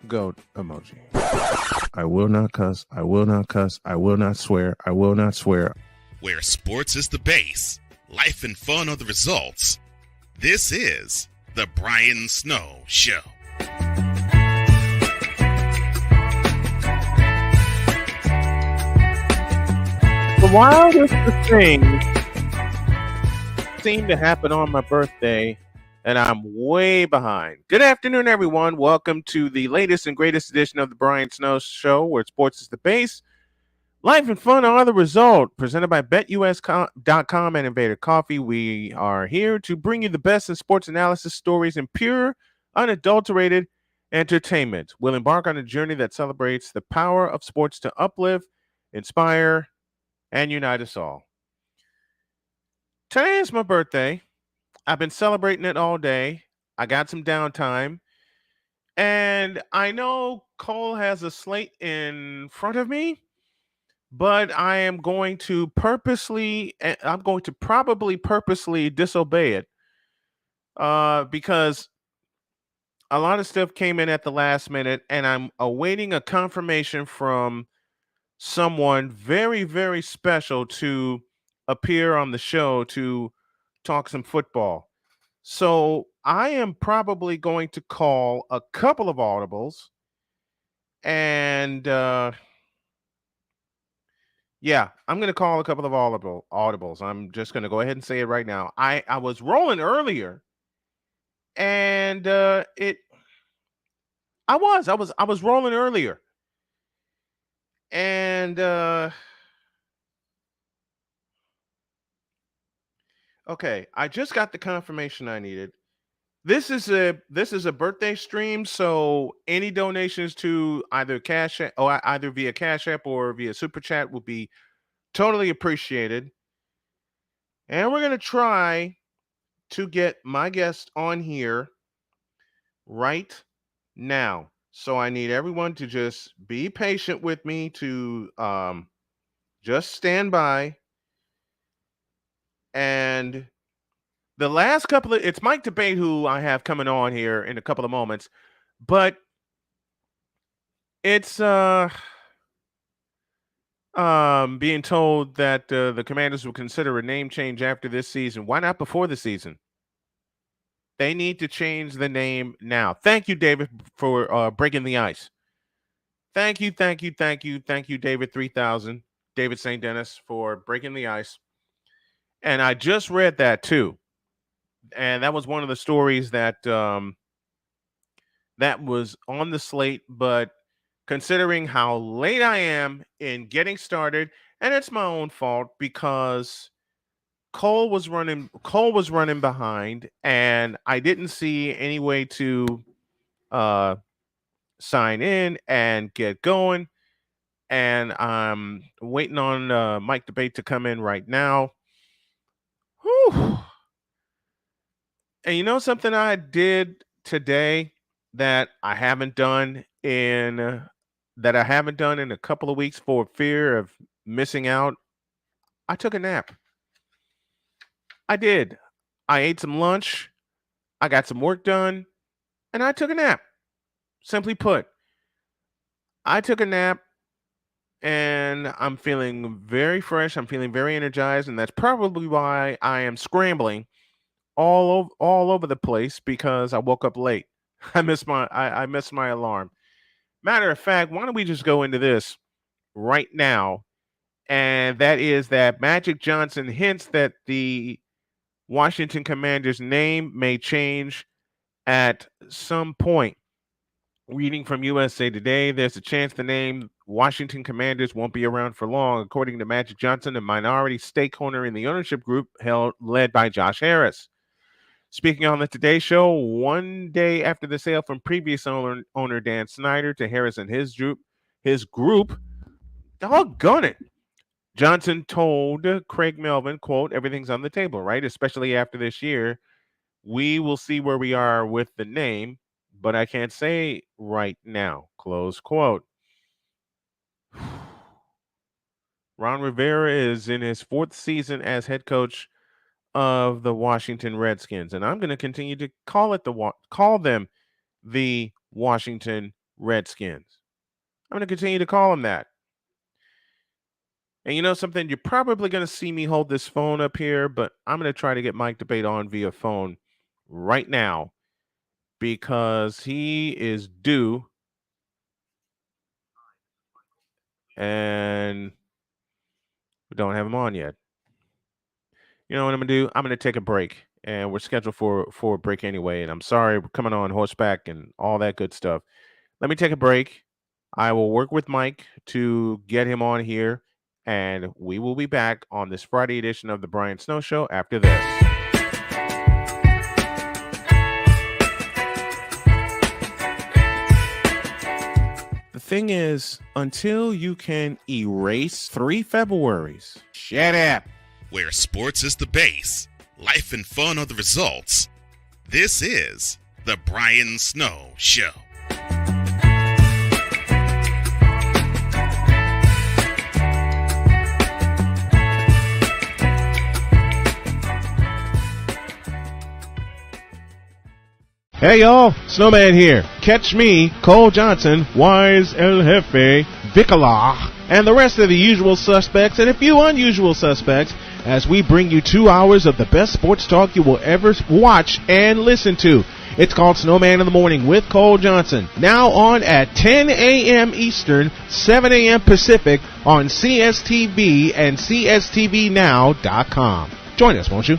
Goat emoji. I will not cuss. I will not cuss. I will not swear. I will not swear. Where sports is the base, life and fun are the results. This is the Brian Snow Show. The wildest of things seem to happen on my birthday, and I'm way behind. Good afternoon, everyone. Welcome to the latest and greatest edition of the Brian Snow Show, where sports is the base, life and fun are the result. Presented by BetUS.com and Invader Coffee. We are here to bring you the best in sports analysis, stories, and pure, unadulterated entertainment. We'll embark on a journey that celebrates the power of sports to uplift, inspire, and unite us all. Today is my birthday. I've been celebrating it all day. I got some downtime. And I know Cole has a slate in front of me, but I'm going to probably purposely disobey it because a lot of stuff came in at the last minute, and I'm awaiting a confirmation from someone very, very special to appear on the show to talk some football. So I am probably going to call a couple of audibles, and I'm going to call a couple of audibles. I'm just going to go ahead and say it right now. I was rolling earlier, and I was rolling earlier, and okay, I just got the confirmation I needed. This is a birthday stream, so any donations to either Cash App, or either via Cash App or via Super Chat will be totally appreciated. And we're gonna try to get my guest on here right now. So I need everyone to just be patient with me, to just stand by. And the last couple of it's Mike Debate, who I have coming on here in a couple of moments, but it's being told that the Commanders will consider a name change after this season. Why not before the season? They need to change the name now. Thank you, David, for breaking the ice. Thank you, David 3000, David St. Dennis, for breaking the ice. And I just read that too, and that was one of the stories that that was on the slate. But considering how late I am in getting started, and it's my own fault because Cole was running behind, and I didn't see any way to sign in and get going. And I'm waiting on Mike Debate to come in right now. Whew. And you know something I did today that I haven't done in a couple of weeks for fear of missing out? I took a nap. I did. I ate some lunch. I got some work done, and I took a nap. Simply put, I took a nap, and I'm feeling very fresh. I'm feeling very energized, and that's probably why I am scrambling all over the place, because I woke up late. I missed my alarm. Matter of fact, why don't we just go into this right now? And that is that Magic Johnson hints that the Washington Commanders name may change at some point. Reading from USA Today, there's a chance the name Washington Commanders won't be around for long, according to Magic Johnson, a minority stakeholder in the ownership group led by Josh Harris. Speaking on the Today Show, one day after the sale from previous owner Dan Snyder to Harris and his group, doggone it, Johnson told Craig Melvin, quote, "Everything's on the table, right? Especially after this year. We will see where we are with the name, but I can't say right now," close quote. Ron Rivera is in his fourth season as head coach of the Washington Redskins, and I'm going to continue to call them the Washington Redskins. I'm going to continue to call them that. And you know something? You're probably going to see me hold this phone up here, but I'm going to try to get Mike Debate on via phone right now because he is due. And we don't have him on yet. You know what I'm going to do? I'm going to take a break. And we're scheduled for a break anyway. And I'm sorry, we're coming on horseback and all that good stuff. Let me take a break. I will work with Mike to get him on here, and we will be back on this Friday edition of the Brian Snow Show after this. The thing is, until you can erase 3 Februaries, shut up. Where sports is the base, life and fun are the results. This is the Brian Snow Show. Hey y'all, Snowman here. Catch me, Cole Johnson, Wise El Jefe, Vicalar, and the rest of the usual suspects and a few unusual suspects as we bring you 2 hours of the best sports talk you will ever watch and listen to. It's called Snowman in the Morning with Cole Johnson. Now on at 10 a.m. Eastern, 7 a.m. Pacific on CSTV and CSTVNow.com. Join us, won't you?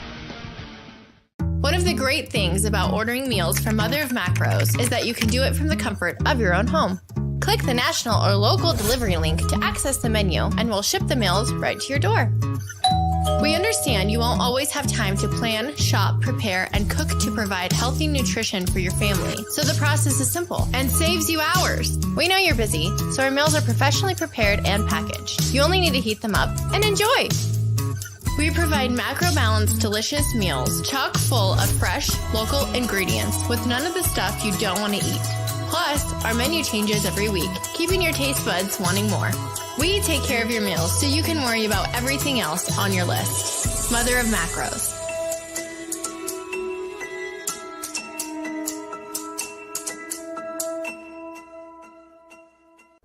One of the great things about ordering meals from Mother of Macros is that you can do it from the comfort of your own home. Click the national or local delivery link to access the menu, and we'll ship the meals right to your door. We understand you won't always have time to plan, shop, prepare, and cook to provide healthy nutrition for your family, so the process is simple and saves you hours. We know you're busy, so our meals are professionally prepared and packaged. You only need to heat them up and enjoy. We provide macro-balanced, delicious meals chock full of fresh, local ingredients with none of the stuff you don't want to eat. Plus, our menu changes every week, keeping your taste buds wanting more. We take care of your meals so you can worry about everything else on your list. Mother of Macros.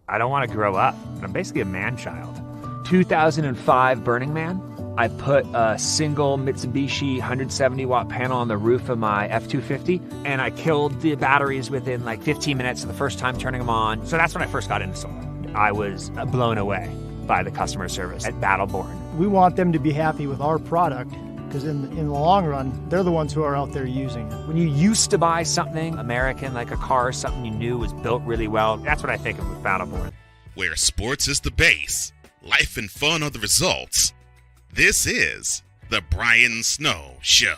I don't want to grow up. I'm basically a man-child. 2005 Burning Man. I put a single Mitsubishi 170-watt panel on the roof of my F-250, and I killed the batteries within like 15 minutes of the first time turning them on. So that's when I first got into solar. I was blown away by the customer service at Battleborn. We want them to be happy with our product because in the long run, they're the ones who are out there using it. When you used to buy something American, like a car, something you knew was built really well, that's what I think of with Battleborn. Where sports is the base, life and fun are the results. This is the Brian Snow Show.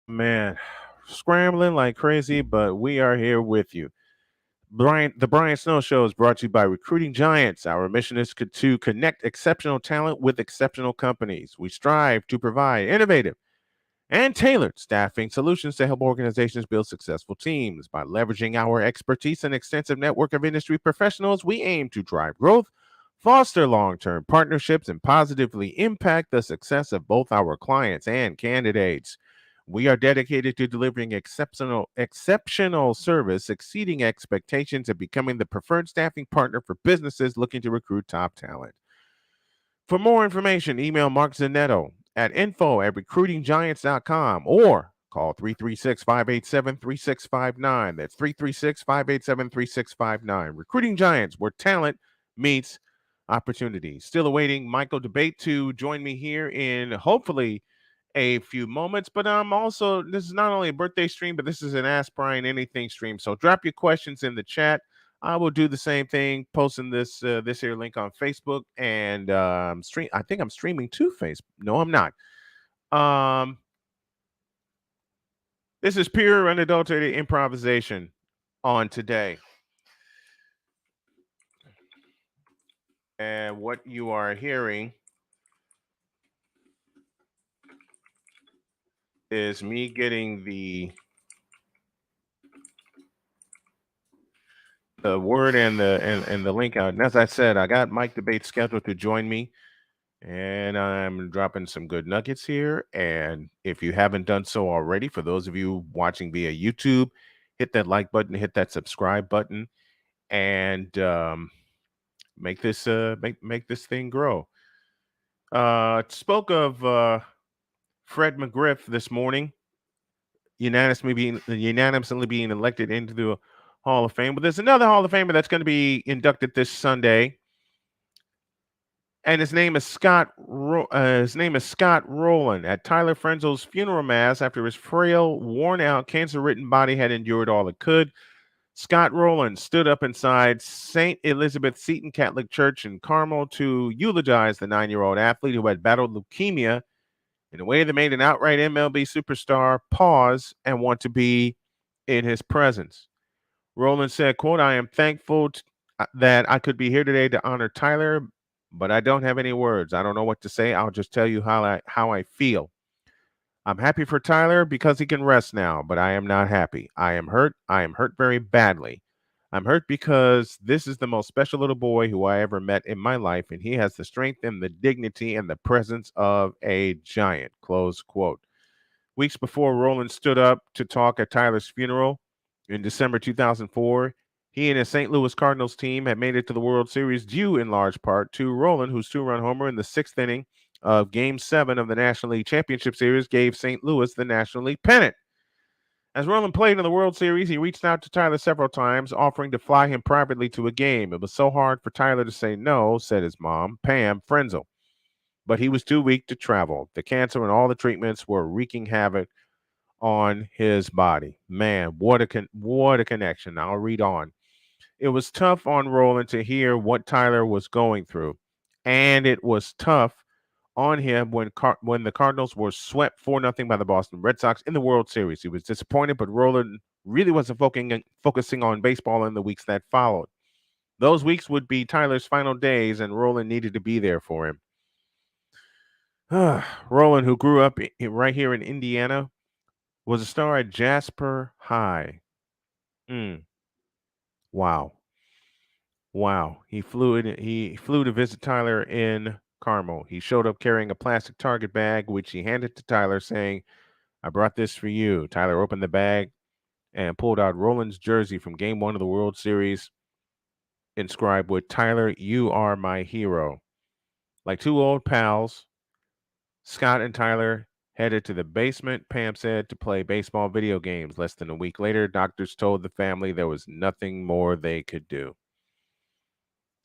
Man, scrambling like crazy, but we are here with you. The Brian Snow Show is brought to you by Recruiting Giants. Our mission is to connect exceptional talent with exceptional companies. We strive to provide innovative and tailored staffing solutions to help organizations build successful teams. By leveraging our expertise and extensive network of industry professionals, we aim to drive growth, foster long-term partnerships, and positively impact the success of both our clients and candidates. We are dedicated to delivering exceptional service, exceeding expectations, and becoming the preferred staffing partner for businesses looking to recruit top talent. For more information, email Mark Zanetto at info@recruitinggiants.com or call 336-587-3659. That's 336-587-3659. Recruiting Giants, where talent meets opportunity. Still awaiting Michael Debate to join me here in hopefully a few moments, but also, this is not only a birthday stream, but this is an Ask Brian Anything stream. So drop your questions in the chat. I will do the same thing, posting this here link on Facebook and stream. I think I'm streaming to Facebook. No, I'm not. This is pure unadulterated improvisation on today. And what you are hearing is me getting the the word and the link out. And as I said, I got Mike Debate scheduled to join me, and I'm dropping some good nuggets here. And if you haven't done so already, for those of you watching via YouTube, hit that like button, hit that subscribe button, and make this thing grow. Spoke of Fred McGriff this morning, unanimously being elected into the Hall of Fame. But there's another Hall of Famer that's going to be inducted this Sunday, and his name is Scott Rolen. At Tyler Frenzel's funeral mass, after his frail, worn-out, cancer-ridden body had endured all it could, Scott Rolen stood up inside St. Elizabeth Seton Catholic Church in Carmel to eulogize the 9-year-old athlete who had battled leukemia in a way that made an outright MLB superstar pause and want to be in his presence. Roland said, quote, "I am thankful that I could be here today to honor Tyler, but I don't have any words. I don't know what to say. I'll just tell you how I feel. I'm happy for Tyler because he can rest now, but I am not happy. I am hurt. I am hurt very badly. I'm hurt because this is the most special little boy who I ever met in my life, and he has the strength and the dignity and the presence of a giant," close quote. Weeks before Roland stood up to talk at Tyler's funeral in December 2004, he and his St. Louis Cardinals team had made it to the World Series due in large part to Roland, whose two-run homer in the sixth inning of Game 7 of the National League Championship Series gave St. Louis the National League pennant. As Roland played in the World Series, he reached out to Tyler several times, offering to fly him privately to a game. It was so hard for Tyler to say no, said his mom, Pam Frenzel. But he was too weak to travel. The cancer and all the treatments were wreaking havoc on his body. Man, what a connection. I'll read on. It was tough on Roland to hear what Tyler was going through, and it was tough on him when the Cardinals were swept 4-0 by the Boston Red Sox in the World Series. He was disappointed, but Roland really wasn't focusing on baseball in the weeks that followed. Those weeks would be Tyler's final days, and Roland needed to be there for him. Roland, who grew up right here in Indiana, was a star at Jasper High. Wow. Wow. He flew to visit Tyler in Carmel. He showed up carrying a plastic Target bag, which he handed to Tyler, saying, "I brought this for you." Tyler opened the bag and pulled out Roland's jersey from Game 1 of the World Series, inscribed with, "Tyler, you are my hero." Like two old pals, Scott and Tyler headed to the basement, Pam said, to play baseball video games. Less than a week later, doctors told the family there was nothing more they could do.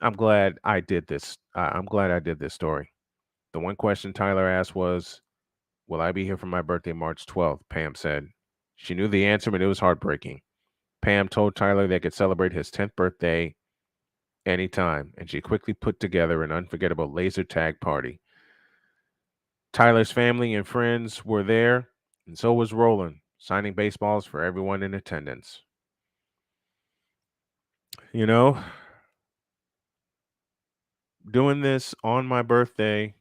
I'm glad I did this. I'm glad I did this story. The one question Tyler asked was, "Will I be here for my birthday, March 12th?" Pam said. She knew the answer, but it was heartbreaking. Pam told Tyler they could celebrate his 10th birthday anytime, and she quickly put together an unforgettable laser tag party. Tyler's family and friends were there, and so was Roland, signing baseballs for everyone in attendance. You know, doing this on my birthday,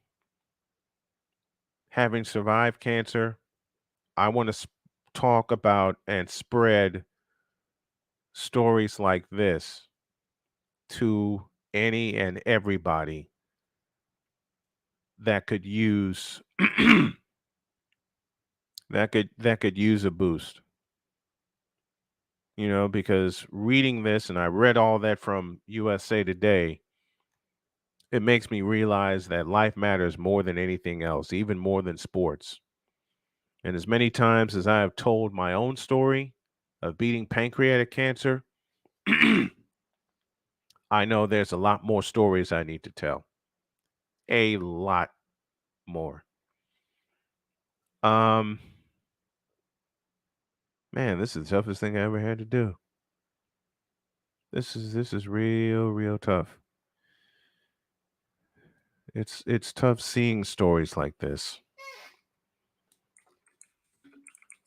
having survived cancer, I want to talk about and spread stories like this to any and everybody that could use that could use a boost. You know, because reading this, and I read all that from USA Today, it makes me realize that life matters more than anything else, even more than sports. And as many times as I have told my own story of beating pancreatic cancer, I know there's a lot more stories I need to tell. A lot more. Um, Man, this is the toughest thing I ever had to do. This is real tough. It's tough seeing stories like this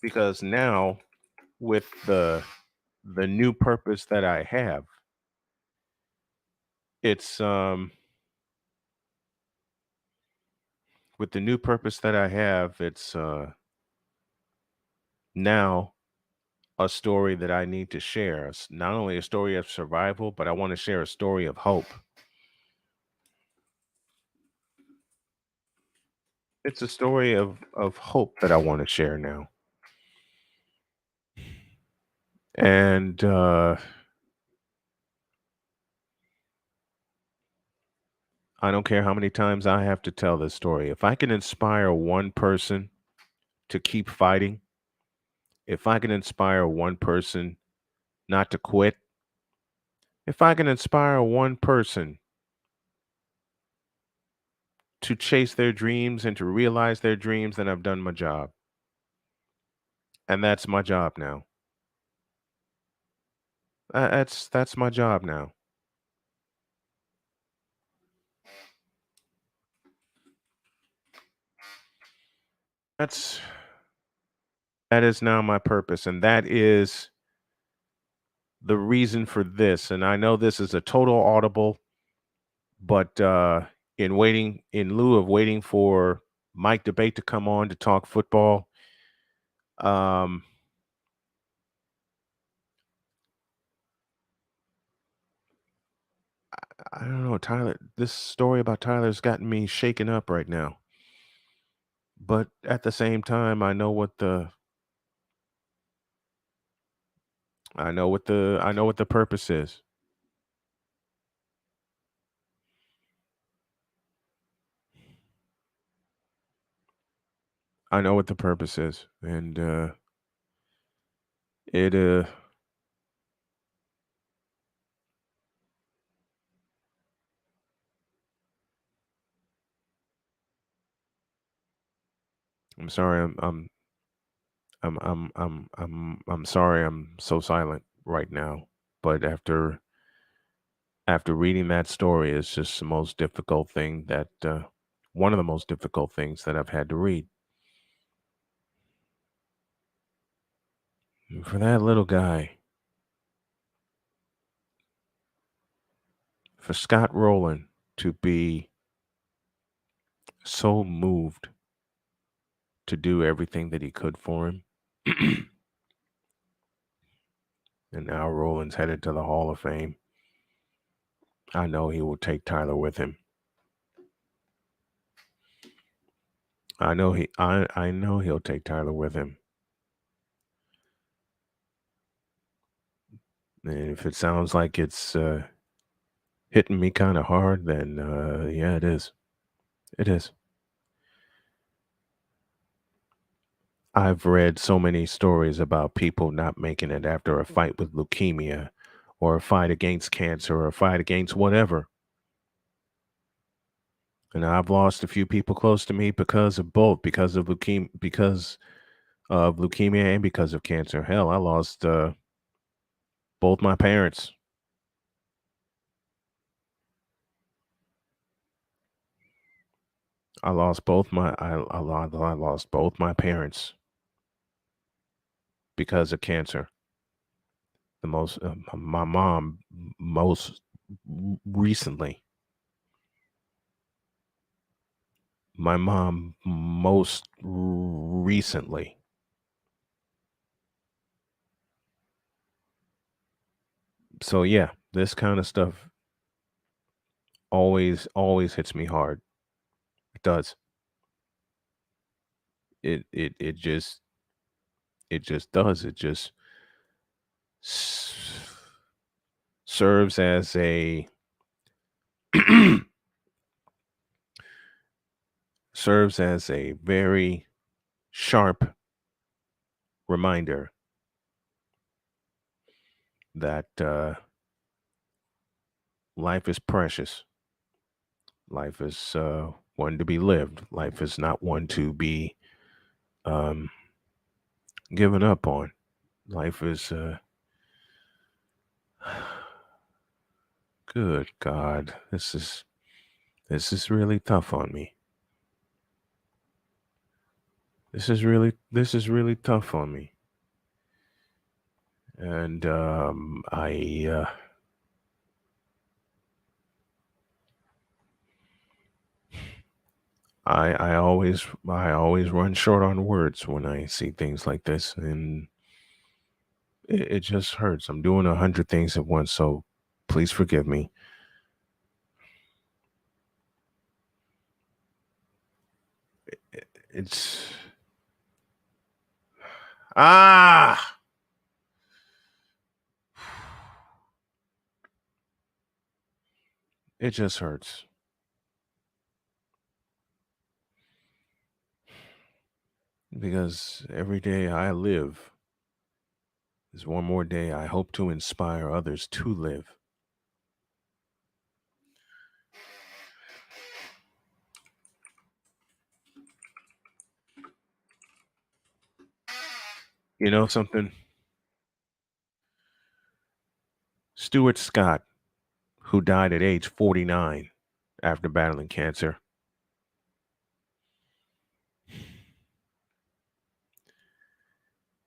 because now with the new purpose that I have, it's with the new purpose that I have, it's now a story that I need to share. It's not only a story of survival, but I want to share a story of hope. It's a story of hope that I want to share now. And I don't care how many times I have to tell this story. If I can inspire one person to keep fighting, if I can inspire one person not to quit, if I can inspire one person to chase their dreams and to realize their dreams, then I've done my job. And that's my job now. That's my job now. That's that is now my purpose, and that is the reason for this. And I know this is a total audible, but in lieu of waiting for Mike Debate to come on to talk football, um, I don't know, Tyler. This story about Tyler's gotten me shaken up right now. But at the same time, I know what the purpose is. I know what the purpose is, and it I'm sorry. I'm sorry. I'm so silent right now. But after reading that story, it's just the most difficult thing that one of the most difficult things that I've had to read. And for that little guy, for Scott Rolen to be so moved to do everything that he could for him. And now Roland's headed to the Hall of Fame. I know he will take Tyler with him. I know he'll take Tyler with him. And if it sounds like it's hitting me kind of hard, then yeah, it is. It is. I've read so many stories about people not making it after a fight with leukemia or a fight against cancer or a fight against whatever. And I've lost a few people close to me because of both, because of leukemia and because of cancer. Hell, I lost both my parents. I lost both my I lost both my parents because of cancer. My mom most recently. My mom most recently. So yeah, this kind of stuff always hits me hard. It does. It just does. It just s- serves as a serves as a very sharp reminder that life is precious. Life is one to be lived. Life is not one to be um, given up on. Life is good God. This is really tough on me. This is really tough on me. And I always run short on words when I see things like this, and It just hurts. I'm doing 100 things at once, so please forgive me. It's it just hurts. Because every day I live is one more day I hope to inspire others to live. You know something? Stuart Scott, who died at age 49 after battling cancer,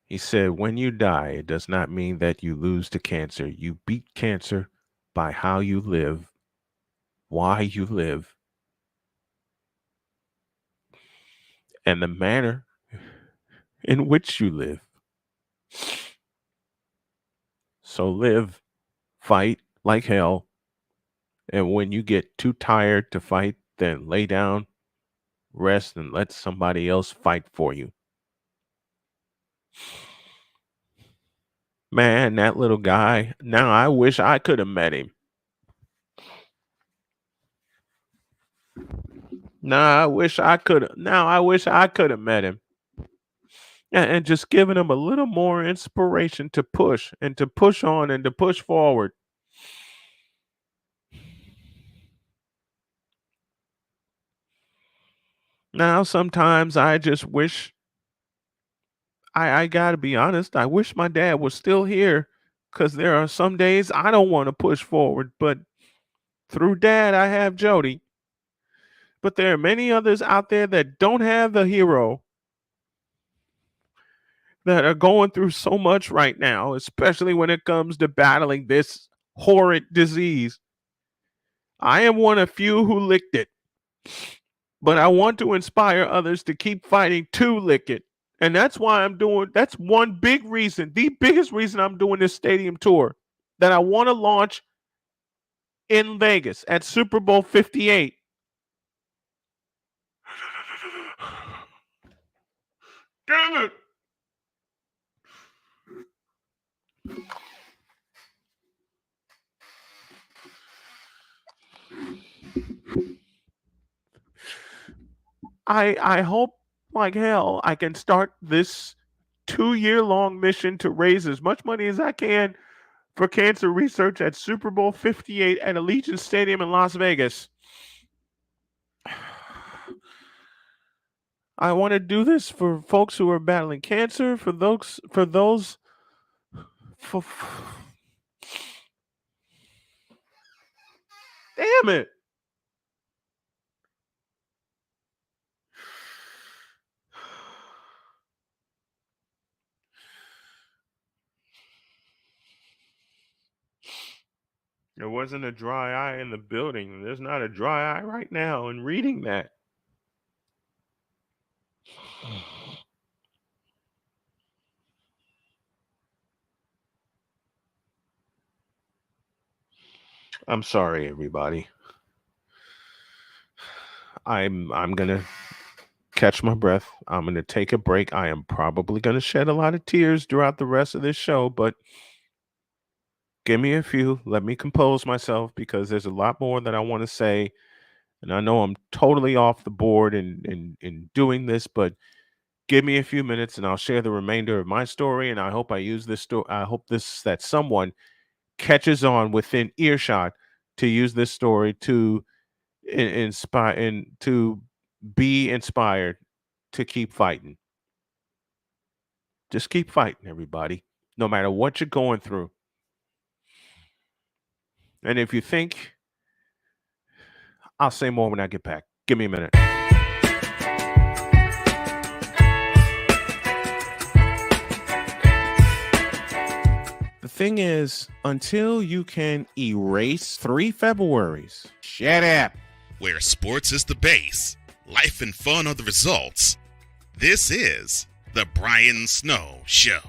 he said, when you die, it does not mean that you lose to cancer. You beat cancer by how you live, why you live, and the manner in which you live. So live, fight like hell, and when you get too tired to fight, then lay down, rest, and let somebody else fight for you. Man, that little guy, now I wish I could have met him. Now I wish I could have met him. And just giving him a little more inspiration to push and to push on and to push forward. Now, sometimes I just wish, I got to be honest, I wish my dad was still here because there are some days I don't want to push forward, but through dad, I have Jody. But there are many others out there that don't have the hero, that are going through so much right now, especially when it comes to battling this horrid disease. I am one of few who licked it, but I want to inspire others to keep fighting to lick it. And that's why that's one big reason, the biggest reason I'm doing this stadium tour, that I want to launch in Vegas at Super Bowl 58. Damn it. I hope like hell I can start this 2-year-long mission to raise as much money as I can for cancer research at Super Bowl 58 at Allegiant Stadium in Las Vegas. I want to do this for folks who are battling cancer, for damn it. There wasn't a dry eye in the building. There's not a dry eye right now in reading that. I'm sorry, everybody. I'm gonna catch my breath. I'm gonna take a break. I am probably gonna shed a lot of tears throughout the rest of this show, but give me a few. Let me compose myself because there's a lot more that I want to say. And I know I'm totally off the board in doing this, but give me a few minutes and I'll share the remainder of my story. And I hope I use this story. I hope that someone catches on within earshot to use this story to inspire and to be inspired to keep fighting. Just keep fighting, everybody, no matter what you're going through. And if you think, I'll say more when I get back. Give me a minute. The thing is, until you can erase 3 Februaries, shut up. Where sports is the base, life and fun are the results. This is The Brian Snow Show.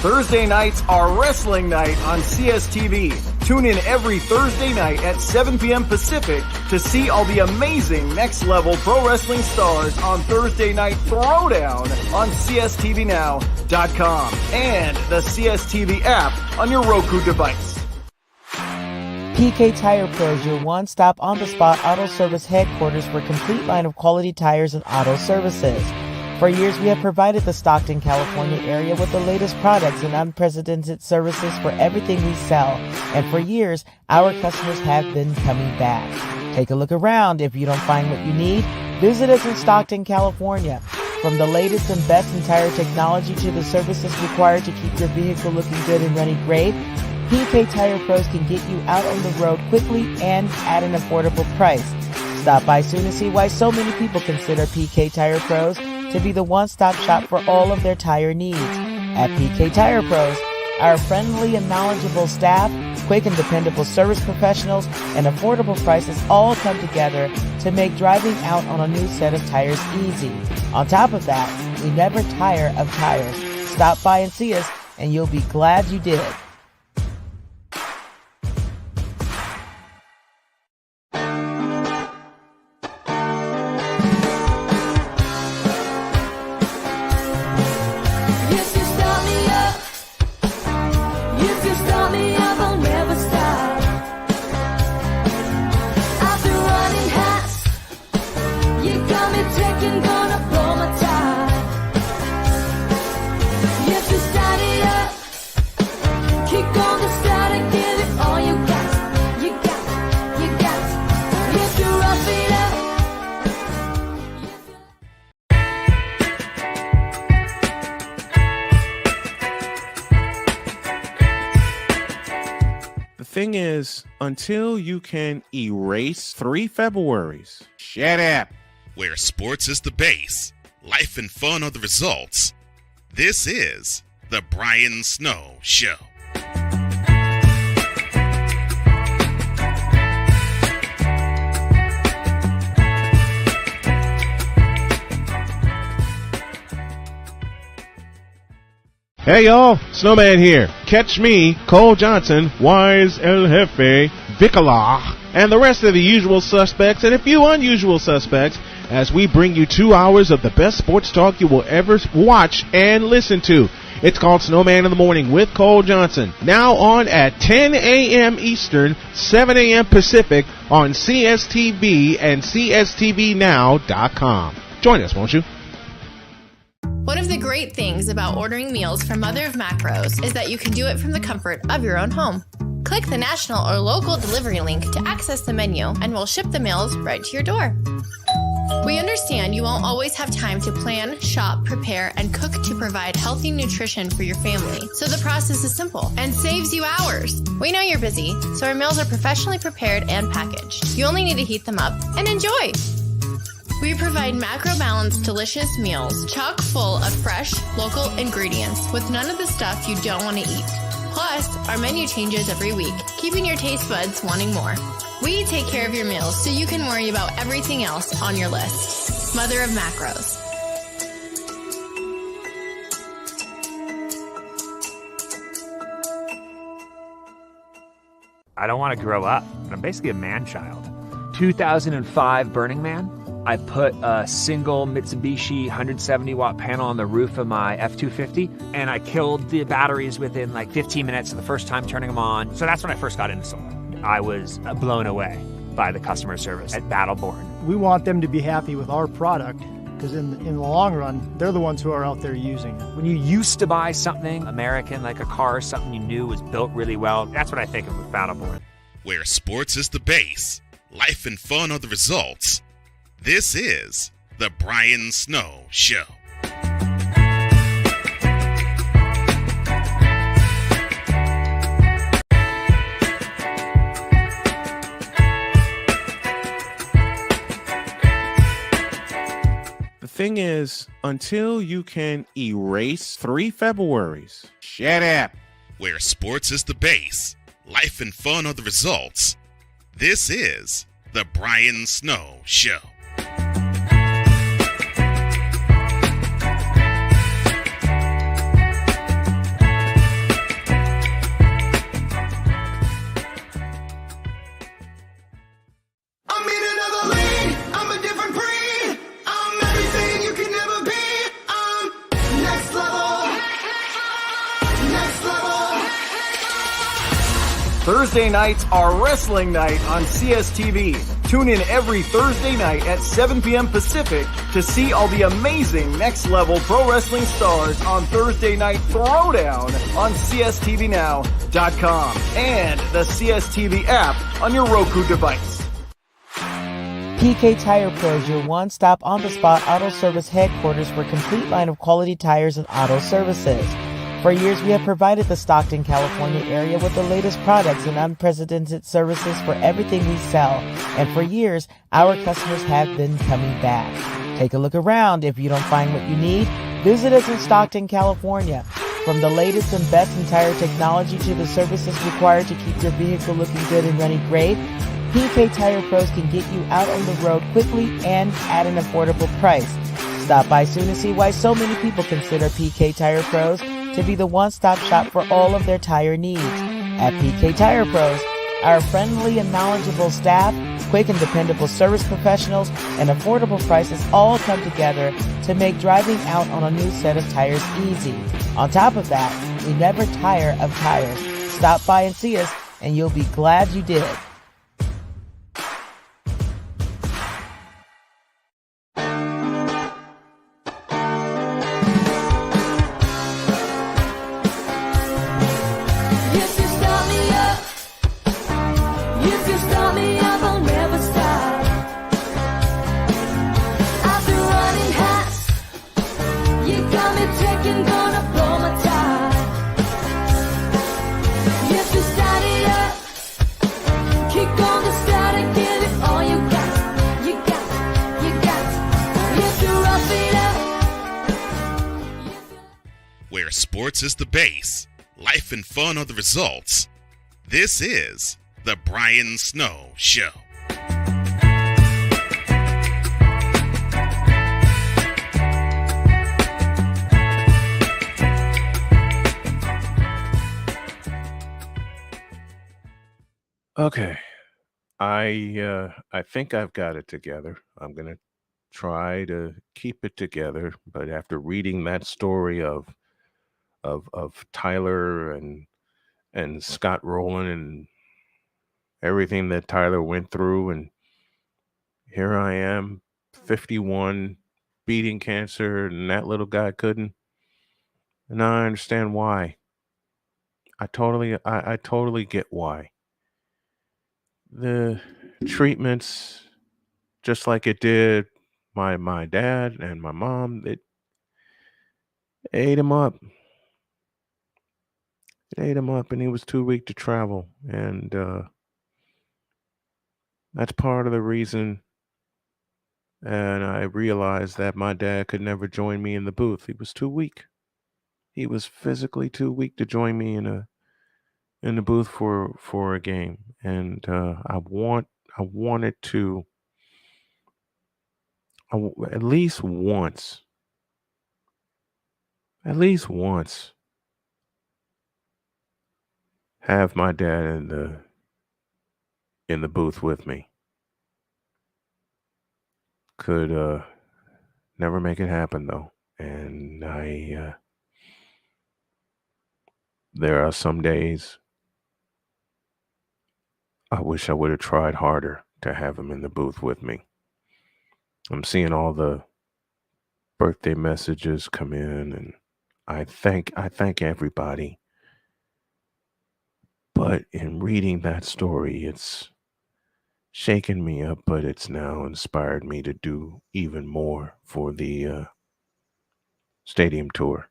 Thursday nights are wrestling night on CSTV. Tune in every Thursday night at 7 p.m. Pacific to see all the amazing next-level pro wrestling stars on Thursday Night Throwdown on CSTVNow.com and the CSTV app on your Roku device. PK Tire Pros, your one-stop on-the-spot auto service headquarters for a complete line of quality tires and auto services. For years, we have provided the Stockton, California area with the latest products and unprecedented services for everything we sell. And for years, our customers have been coming back. Take a look around. If you don't find what you need, visit us in Stockton, California. From the latest and best in tire technology to the services required to keep your vehicle looking good and running great, PK Tire Pros can get you out on the road quickly and at an affordable price. Stop by soon to see why so many people consider PK Tire Pros to be the one-stop shop for all of their tire needs. At PK Tire Pros, our friendly and knowledgeable staff, quick and dependable service professionals, and affordable prices all come together to make driving out on a new set of tires easy. On top of that, we never tire of tires. Stop by and see us, and you'll be glad you did. Thing is, until you can erase 3 Februaries, shut up. Where sports is the base, life and fun are the results. This is the Brian Snow Show. Hey y'all, Snowman here. Catch me, Cole Johnson, Wise El Jefe, Vicalar, and the rest of the usual suspects and a few unusual suspects as we bring you 2 hours of the best sports talk you will ever watch and listen to. It's called Snowman in the Morning with Cole Johnson. Now on at 10 a.m. Eastern, 7 a.m. Pacific on CSTV and CSTVNow.com. Join us, won't you? One of the great things about ordering meals from Mother of Macros is that you can do it from the comfort of your own home. Click the national or local delivery link to access the menu, and we'll ship the meals right to your door. We understand you won't always have time to plan, shop, prepare, and cook to provide healthy nutrition for your family, so the process is simple and saves you hours. We know you're busy, so our meals are professionally prepared and packaged. You only need to heat them up and enjoy. We provide macro-balanced, delicious meals, chock full of fresh, local ingredients with none of the stuff you don't want to eat. Plus, our menu changes every week, keeping your taste buds wanting more. We take care of your meals so you can worry about everything else on your list. Mother of Macros. I don't want to grow up, but I'm basically a man-child. 2005 Burning Man. I put a single Mitsubishi 170-watt panel on the roof of my F-250, and I killed the batteries within like 15 minutes of the first time turning them on. So that's when I first got into solar. I was blown away by the customer service at Battleborn. We want them to be happy with our product because in the long run, they're the ones who are out there using it. When you used to buy something American, like a car, something you knew was built really well, that's what I think of with Battleborn. Where sports is the base, life and fun are the results. This is the Brian Snow Show. The thing is, until you can erase 3 Februaries, shut up. Where sports is the base, life and fun are the results. This is the Brian Snow Show. Thursday nights are wrestling night on CSTV. Tune in every Thursday night at 7 p.m. Pacific to see all the amazing next level pro wrestling stars on Thursday Night Throwdown on CSTVNow.com and the CSTV app on your Roku device. PK Tire Pros, your one-stop on-the-spot auto service headquarters for a complete line of quality tires and auto services. For years, we have provided the Stockton, California area with the latest products and unprecedented services for everything we sell. And for years, our customers have been coming back. Take a look around. If you don't find what you need, visit us in Stockton, California. From the latest and best in tire technology to the services required to keep your vehicle looking good and running great, PK Tire Pros can get you out on the road quickly and at an affordable price. Stop by soon and see why so many people consider PK Tire Pros to be the one-stop shop for all of their tire needs. At PK Tire Pros, our friendly and knowledgeable staff, quick and dependable service professionals, and affordable prices all come together to make driving out on a new set of tires easy. On top of that, we never tire of tires. Stop by and see us, and you'll be glad you did. Where sports is the base, life and fun are the results. This is The Brian Snow Show. Okay. I think I've got it together. I'm going to try to keep it together, but after reading that story of Tyler and Scott Rolen and everything that Tyler went through, and here I am, 51, beating cancer, and that little guy couldn't. And now I understand why. I totally get why. The treatments, just like it did my dad and my mom, it ate him up. It ate him up, and he was too weak to travel. And that's part of the reason. And I realized that my dad could never join me in the booth. He was too weak. He was physically too weak to join me in the booth for a game. And I wanted to at least once have my dad in the booth with me. Could never make it happen though. And there are some days I wish I would have tried harder to have him in the booth with me. I'm seeing all the birthday messages come in, and I thank everybody. But in reading that story, it's shaken me up, but it's now inspired me to do even more for the stadium tour.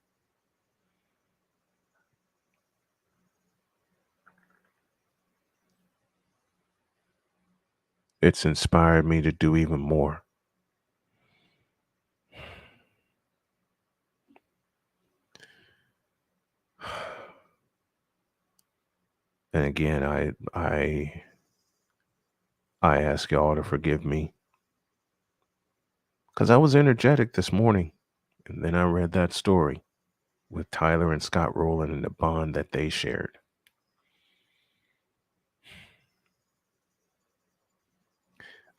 It's inspired me to do even more. And again, I ask y'all to forgive me, because I was energetic this morning, and then I read that story with Tyler and Scott Rolen and the bond that they shared.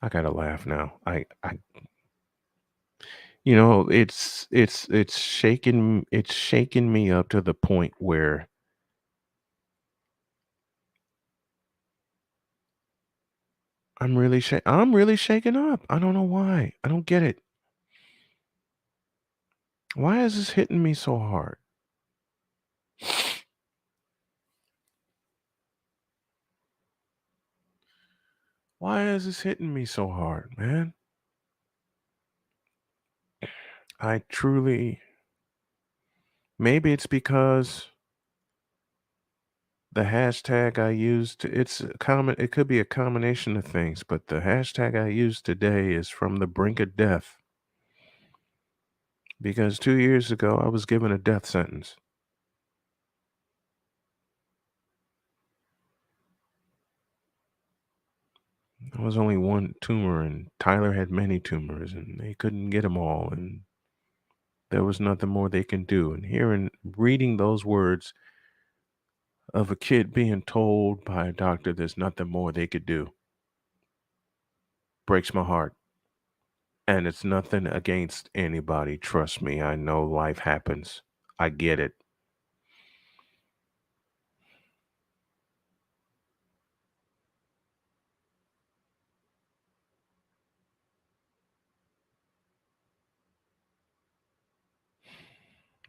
I gotta laugh now. It's shaken me up to the point where I'm really shaken up. I don't know why. I don't get it. Why is this hitting me so hard? Why is this hitting me so hard, man? I truly, maybe it's because the hashtag I used, it could be a combination of things, but the hashtag I used today is from the brink of death. Because 2 years ago, I was given a death sentence. There was only one tumor, and Tyler had many tumors, and they couldn't get them all, and there was nothing more they can do. And reading those words of a kid being told by a doctor there's nothing more they could do breaks my heart. And it's nothing against anybody. Trust me, I know life happens. I get it.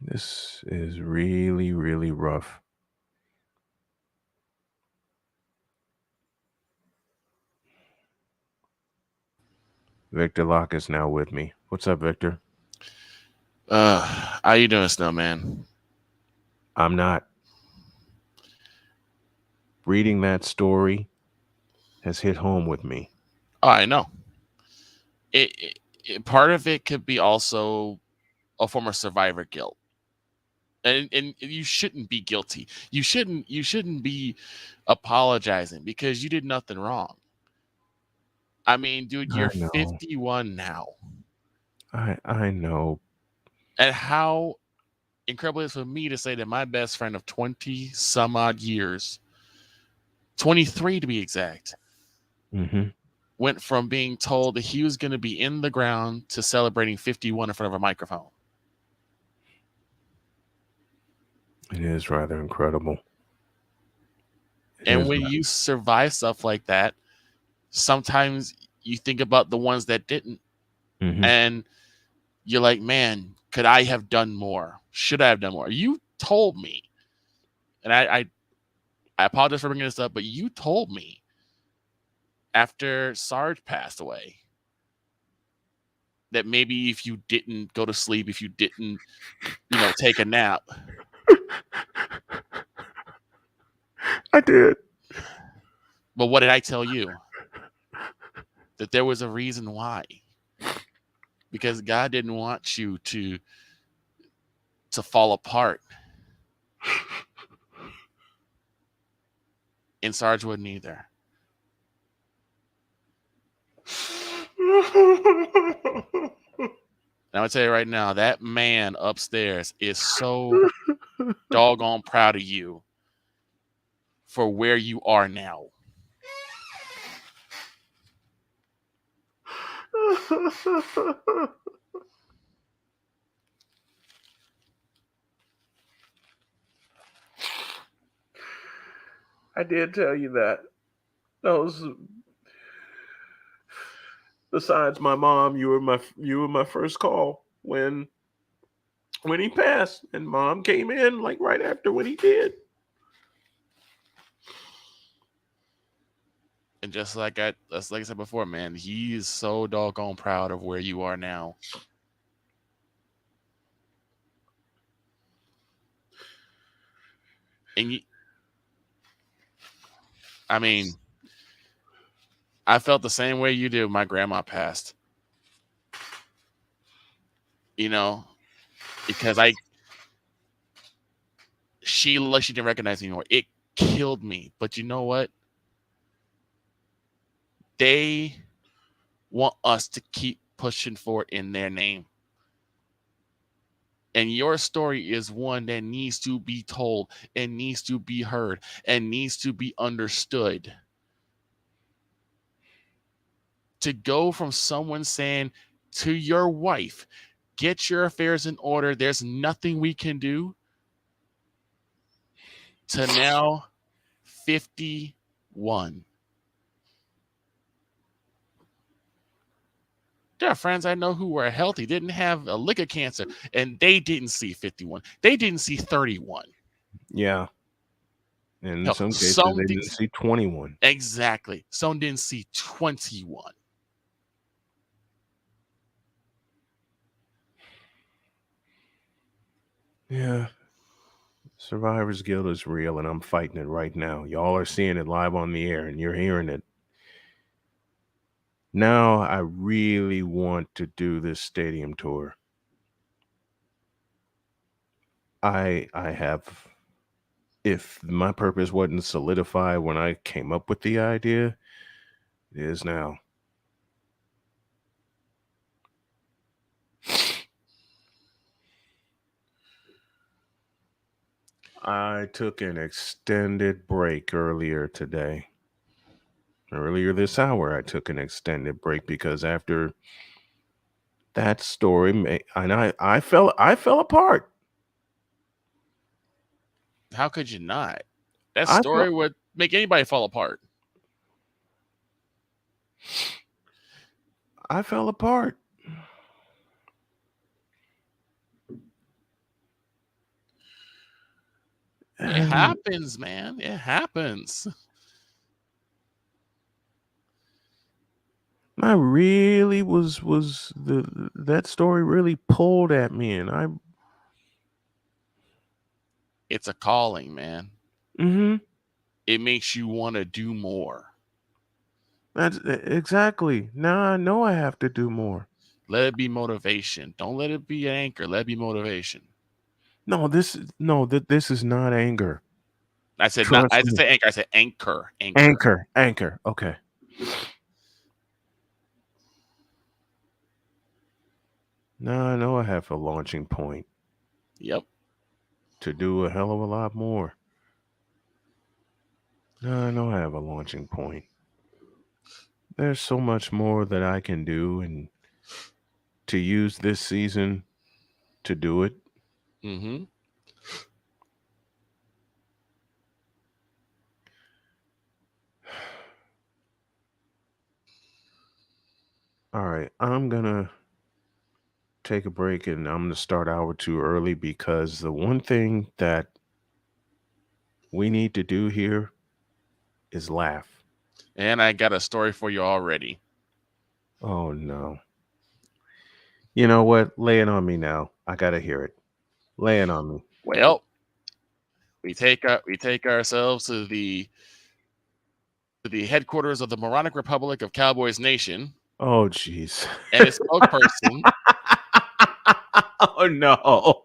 This is really, really rough. Victor Locke is now with me. What's up, Victor? How you doing, Snowman? I'm not. Reading that story has hit home with me. Oh, I know. Part of it could be also a form of survivor guilt, and you shouldn't be guilty. You shouldn't be apologizing because you did nothing wrong. I mean, dude, you're 51 now. I know. And how incredible it is for me to say that my best friend of 20 some odd years, 23 to be exact, went from being told that he was going to be in the ground to celebrating 51 in front of a microphone. It is rather incredible. And when you survive stuff like that, sometimes you think about the ones that didn't. And you're like, man, could I have done more? Should I have done more? You told me, and I apologize for bringing this up, but you told me after Sarge passed away that maybe if you didn't go to sleep, if you didn't, take a nap. I did. But what did I tell you? That there was a reason why. Because God didn't want you to fall apart. And Sarge wouldn't either. And I'm going to tell you right now, that man upstairs is so doggone proud of you for where you are now. I did tell you that. Those, besides my mom, you were my first call when he passed, and Mom came in like right after when he did. And just like I said before, man, he is so doggone proud of where you are now. And I mean, I felt the same way you did when my grandma passed. Because she didn't recognize me anymore. It killed me. But you know what? They want us to keep pushing forward in their name. And your story is one that needs to be told and needs to be heard and needs to be understood. To go from someone saying to your wife, get your affairs in order, there's nothing we can do, to now 51. There are friends I know who were healthy, didn't have a lick of cancer, and they didn't see 51. They didn't see 31. Yeah. And in Hell, some cases, some they didn't didn't see 21. Exactly. Some didn't see 21. Yeah. Survivor's guilt is real, and I'm fighting it right now. Y'all are seeing it live on the air, and you're hearing it. Now, I really want to do this stadium tour. I have, if my purpose wasn't solidified when I came up with the idea, it is now. I took an extended break earlier today. Earlier this hour, I took an extended break because after that story, and I fell apart. How could you not? That story would make anybody fall apart. I fell apart. It happens, man. It happens. I really that story really pulled at me, and it's a calling, man. Mm-hmm. It makes you want to do more. That's exactly. Now I know I have to do more. Let it be motivation. Don't let it be anchor. Let it be motivation. No, this is not anger. I said not. I didn't say anchor. I said anchor. Anchor. Okay. Now I know I have a launching point. Yep. To do a hell of a lot more. Now I know I have a launching point. There's so much more that I can do, and to use this season to do it. Mm-hmm. All right, I'm gonna take a break, and I'm gonna start hour 2 early because the one thing that we need to do here is laugh. And I got a story for you already. Oh no. You know what? Lay it on me now. I gotta hear it. Lay it on me. Well, we take ourselves to the headquarters of the Moronic Republic of Cowboys Nation. Oh jeez. And its spokesperson. Oh no.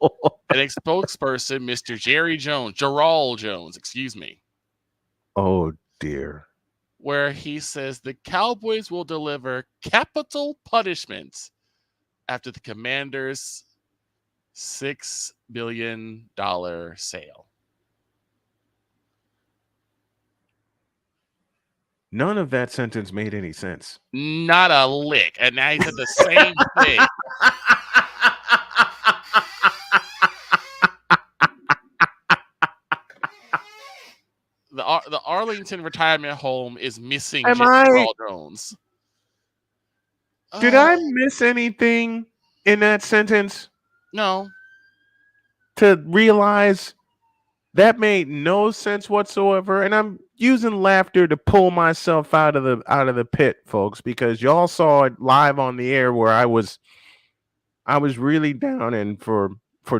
And its spokesperson, Mr. Gerald Jones, excuse me. Oh dear. Where he says the Cowboys will deliver capital punishments after the Commanders' $6 billion sale. None of that sentence made any sense. Not a lick. And now he said the same thing. The Arlington retirement home is missing Gerald Jones. Did I miss anything in that sentence? No. To realize that made no sense whatsoever, and I'm using laughter to pull myself out of the pit, folks, because y'all saw it live on the air where I was really down, and for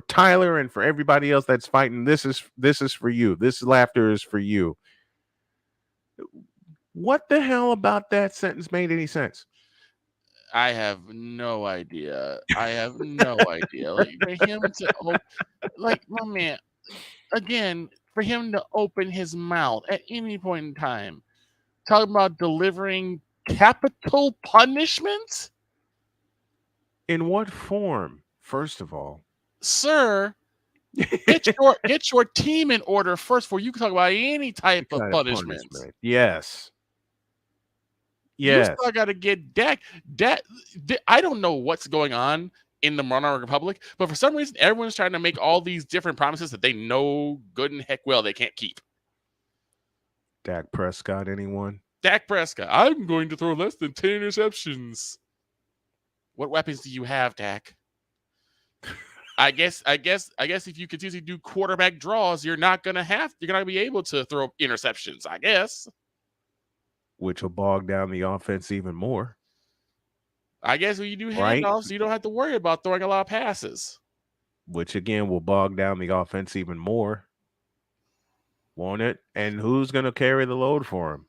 Tyler and for everybody else that's fighting, this is for you. This laughter is for you. What the hell about that sentence made any sense? I have no idea. Like for him to my man, again, for him to open his mouth at any point in time, talking about delivering capital punishment? In what form, first of all? Sir, get your team in order first before you can talk about any type of punishment. Yes. You still got to get Dak. I don't know what's going on in the Monarch Republic, but for some reason, everyone's trying to make all these different promises that they know good and heck well they can't keep. Dak Prescott, anyone? Dak Prescott, I'm going to throw less than 10 interceptions. What weapons do you have, Dak? I guess if you continue to do quarterback draws, you're not gonna be able to throw interceptions, I guess. Which will bog down the offense even more. I guess when you do Right? handoffs, you don't have to worry about throwing a lot of passes. Which again will bog down the offense even more. Won't it? And who's gonna carry the load for him?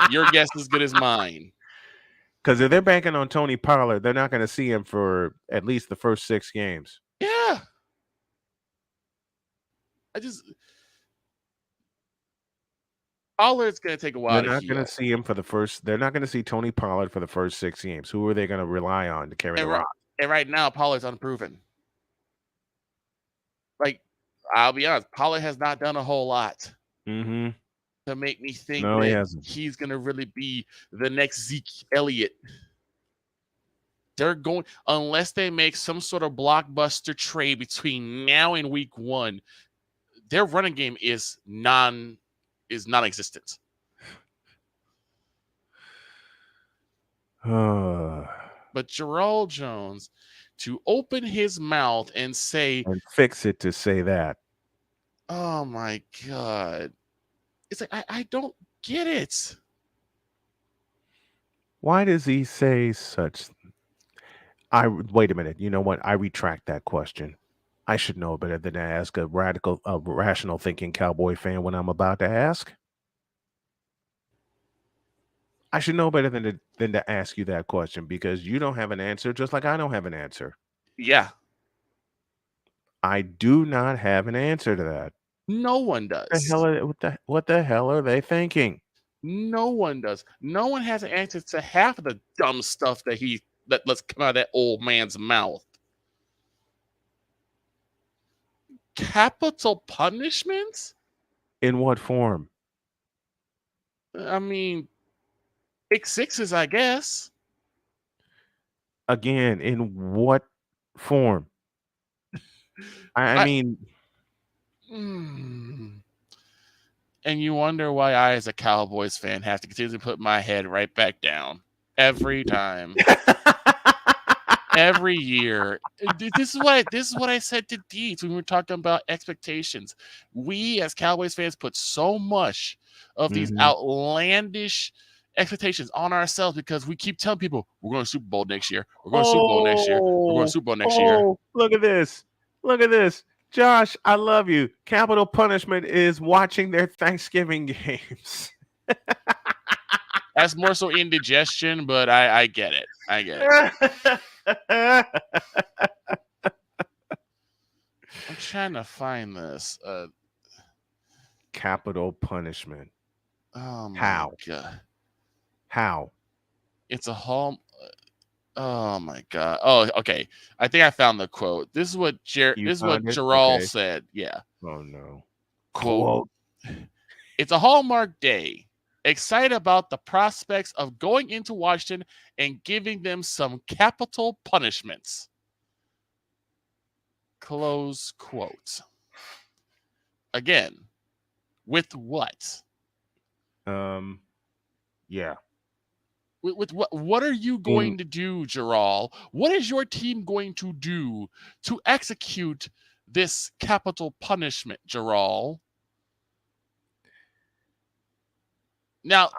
Your guess is as good as mine. Because if they're banking on Tony Pollard, they're not going to see him for at least the first 6 games. Yeah. Pollard's going to take a while. They're not going to see him for the first. They're not going to see Tony Pollard for the first 6 games. Who are they going to rely on to carry the rock? And right now, Pollard's unproven. Like, I'll be honest, Pollard has not done a whole lot to make me think that he's going to really be the next Zeke Elliott. They're going, unless they make some sort of blockbuster trade between now and week 1, their running game is non-existent. But Jarrell Jones, to open his mouth and say and fix it to say that, oh my God, it's like I don't get it. Why does he say such? Wait a minute. You know what? I retract that question. I should know better than to ask a rational thinking Cowboy fan when I'm about to ask. I should know better than to ask you that question, because you don't have an answer, just like I don't have an answer. Yeah. I do not have an answer to that. No one does. What the hell are they thinking? No one does. No one has an answer to half of the dumb stuff that let's come out of that old man's mouth. Capital punishments? In what form? I mean, pick sixes, I guess. Again, in what form? I mean... And you wonder why I, as a Cowboys fan, have to continue to put my head right back down every time. Every year. This is what I said to Deeds when we were talking about expectations. We as Cowboys fans put so much of these outlandish expectations on ourselves because we keep telling people we're going to Super Bowl next year. We're going to Super Bowl next year. We're going to Super Bowl next year. Look at this. Look at this. Josh, I love you. Capital punishment is watching their Thanksgiving games. That's more so indigestion, but I get it. I get it. I'm trying to find this. Capital punishment. Oh my God. How? It's a home. Oh my God. Oh, okay. I think I found the quote. This is what Jarrell said. Yeah. Oh no. Quote. It's a Hallmark day. Excited about the prospects of going into Washington and giving them some capital punishments. Close quote. Again, with what? Yeah. With what are you going to do, Jarrell? What is your team going to do to execute this capital punishment, Jarrell? Now,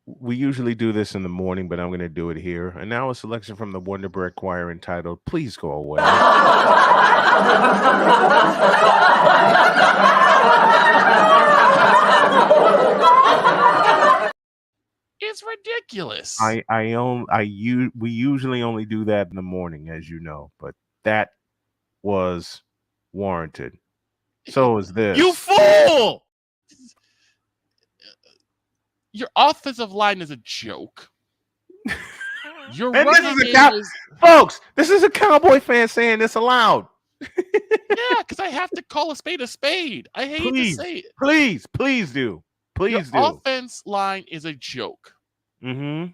we usually do this in the morning, but I'm going to do it here. And now a selection from the Wonder Bread Choir entitled "Please Go Away." It's ridiculous. We usually only do that in the morning, as you know, but that was warranted. So is this. You fool! Your offensive line is a joke. Your running game is... Folks, this is a Cowboy fan saying this aloud. Yeah, because I have to call a spade a spade. I hate to say it. Please do. Your offense line is a joke. Mm-hmm.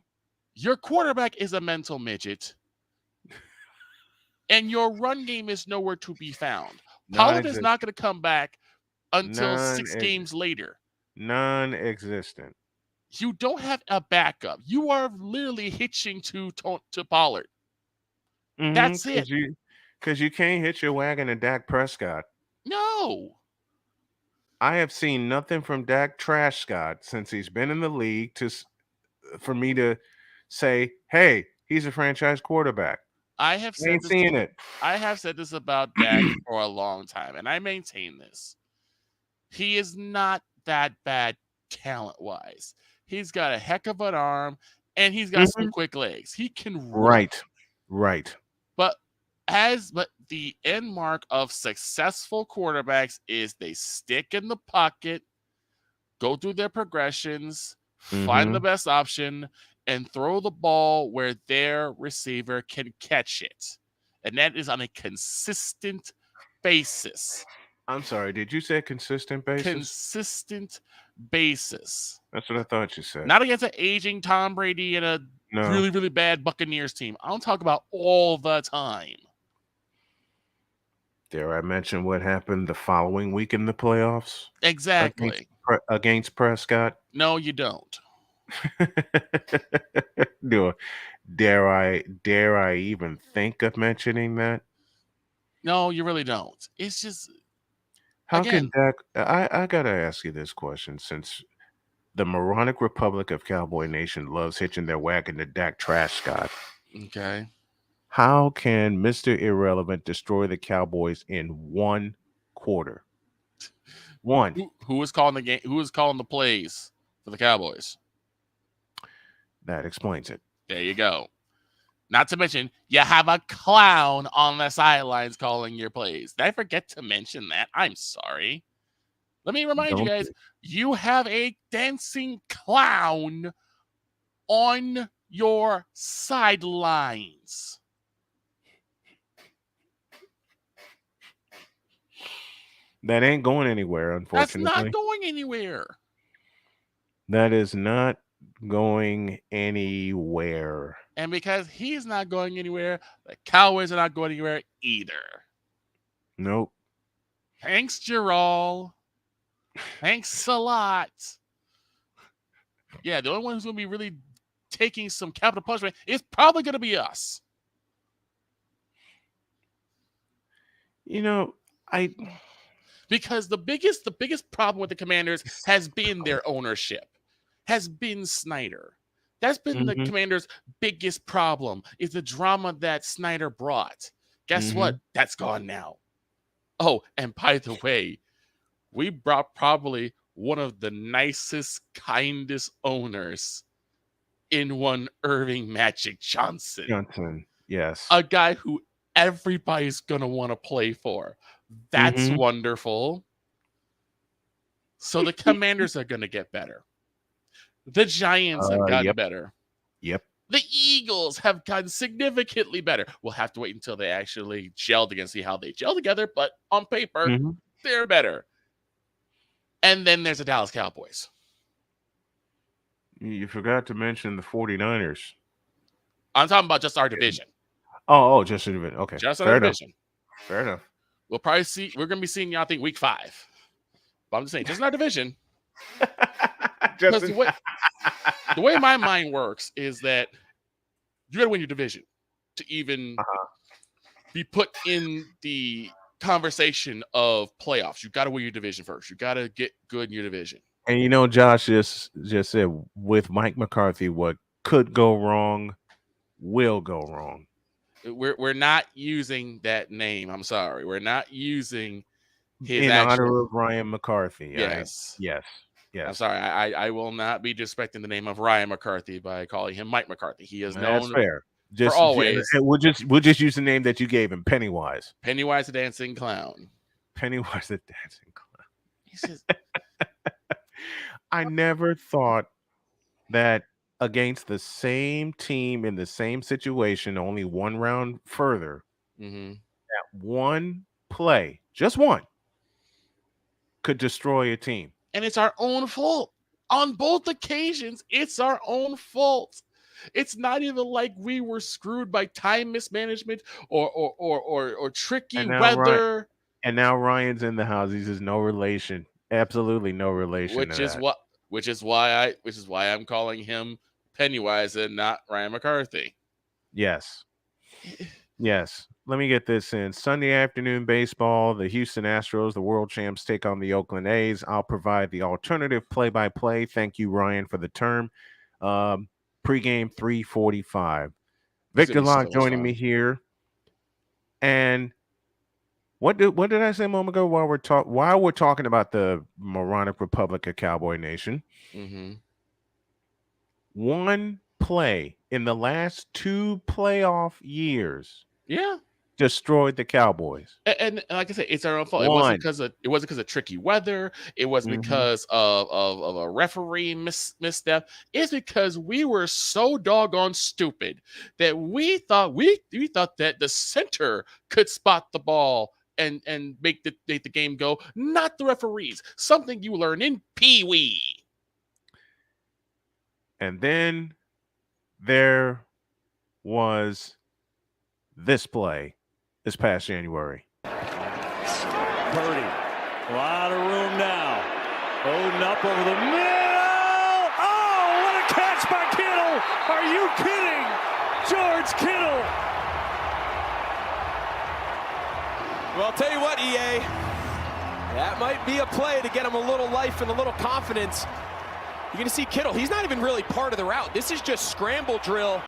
Your quarterback is a mental midget. And your run game is nowhere to be found. Pollard is not going to come back until 6 games later. Non-existent. You don't have a backup. You are literally hitching to Pollard. That's it. Because you can't hitch your wagon to Dak Prescott. No. I have seen nothing from Dak Trash Scott since he's been in the league for me to say, hey, he's a franchise quarterback. I have said this about Dak for a long time, and I maintain this. He is not that bad talent-wise. He's got a heck of an arm, and he's got some quick legs. He can run. Right. But the end mark of successful quarterbacks is they stick in the pocket, go through their progressions, find the best option, and throw the ball where their receiver can catch it. And that is on a consistent basis. I'm sorry, did you say consistent basis? Consistent basis. That's what I thought you said. Not against an aging Tom Brady and a really, really bad Buccaneers team. I don't talk about all the time. Dare I mention what happened the following week in the playoffs? Exactly. Against Prescott? No, you don't. No. Dare I even think of mentioning that? No, you really don't. It's just how can Dak? I gotta ask you this question, since the moronic Republic of Cowboy Nation loves hitching their wagon to Dak Trash Scott. Okay. How can Mr. Irrelevant destroy the Cowboys in one quarter? One. Who was calling the game? Who was calling the plays for the Cowboys? That explains it. There you go. Not to mention, you have a clown on the sidelines calling your plays. Did I forget to mention that? I'm sorry. Let me remind you guys, you have a dancing clown on your sidelines. That ain't going anywhere, unfortunately. That's not going anywhere. That is not going anywhere. And because he's not going anywhere, the Cowboys are not going anywhere either. Nope. Thanks, Gerald. Thanks a lot. Yeah, the only one who's going to be really taking some capital punishment is probably going to be us. Because the biggest problem with the Commanders has been their ownership, has been Snyder. That's been the Commanders' biggest problem, is the drama that Snyder brought. Guess what? That's gone now. Oh, and by the way, we brought probably one of the nicest, kindest owners in one Irving Magic Johnson. Yes. A guy who everybody's going to want to play for. That's wonderful. So the Commanders are going to get better. The Giants have gotten better. Yep. The Eagles have gotten significantly better. We'll have to wait until they actually gel together and see how they gel together, but on paper, they're better. And then there's the Dallas Cowboys. You forgot to mention the 49ers. I'm talking about just our division. Oh, just our division. Okay. Just our division. Fair enough. We're going to be seeing y'all, I think, week 5. But I'm just saying, just in our division. Because the way my mind works is that you got to win your division to even be put in the conversation of playoffs. You got to win your division first. You got to get good in your division. And Josh just said, with Mike McCarthy, what could go wrong will go wrong. We're not using that name. I'm sorry. We're not using his in honor of Ryan McCarthy. Yes. Yes. I'm sorry. I will not be disrespecting the name of Ryan McCarthy by calling him Mike McCarthy. He is known fair. For always. We'll just use the name that you gave him, Pennywise. Pennywise the Dancing Clown. Pennywise the Dancing Clown. He says, I never thought that against the same team in the same situation, only one round further, that one play, just one, could destroy a team. And it's our own fault. On both occasions, it's our own fault. It's not even like we were screwed by time mismanagement or tricky weather. And now Ryan's in the house. He says no relation. Absolutely no relation. Which is what which is why I'm calling him Pennywise and not Ryan McCarthy. Yes. Yes. Let me get this in. Sunday afternoon baseball, the Houston Astros, the world champs, take on the Oakland A's. I'll provide the alternative play-by-play. Thank you, Ryan, for the term. Pregame 3:45. Victor Locke joining me here. And what did I say a moment ago while we're talking about the moronic Republic of Cowboy Nation? Mm-hmm. One play in the last 2 playoff years, destroyed the Cowboys. And like I said, it's our own fault. It wasn't because of tricky weather. It wasn't because of a referee misstep. It's because we were so doggone stupid that we thought that the center could spot the ball and make the game go, not the referees. Something you learn in Pee Wee. And then there was this play this past January. Purdy, a lot of room now. Odin up over the middle. Oh, what a catch by Kittle. Are you kidding? George Kittle. Well, I'll tell you what, EA. That might be a play to get him a little life and a little confidence. You're going to see Kittle. He's not even really part of the route. This is just scramble drill.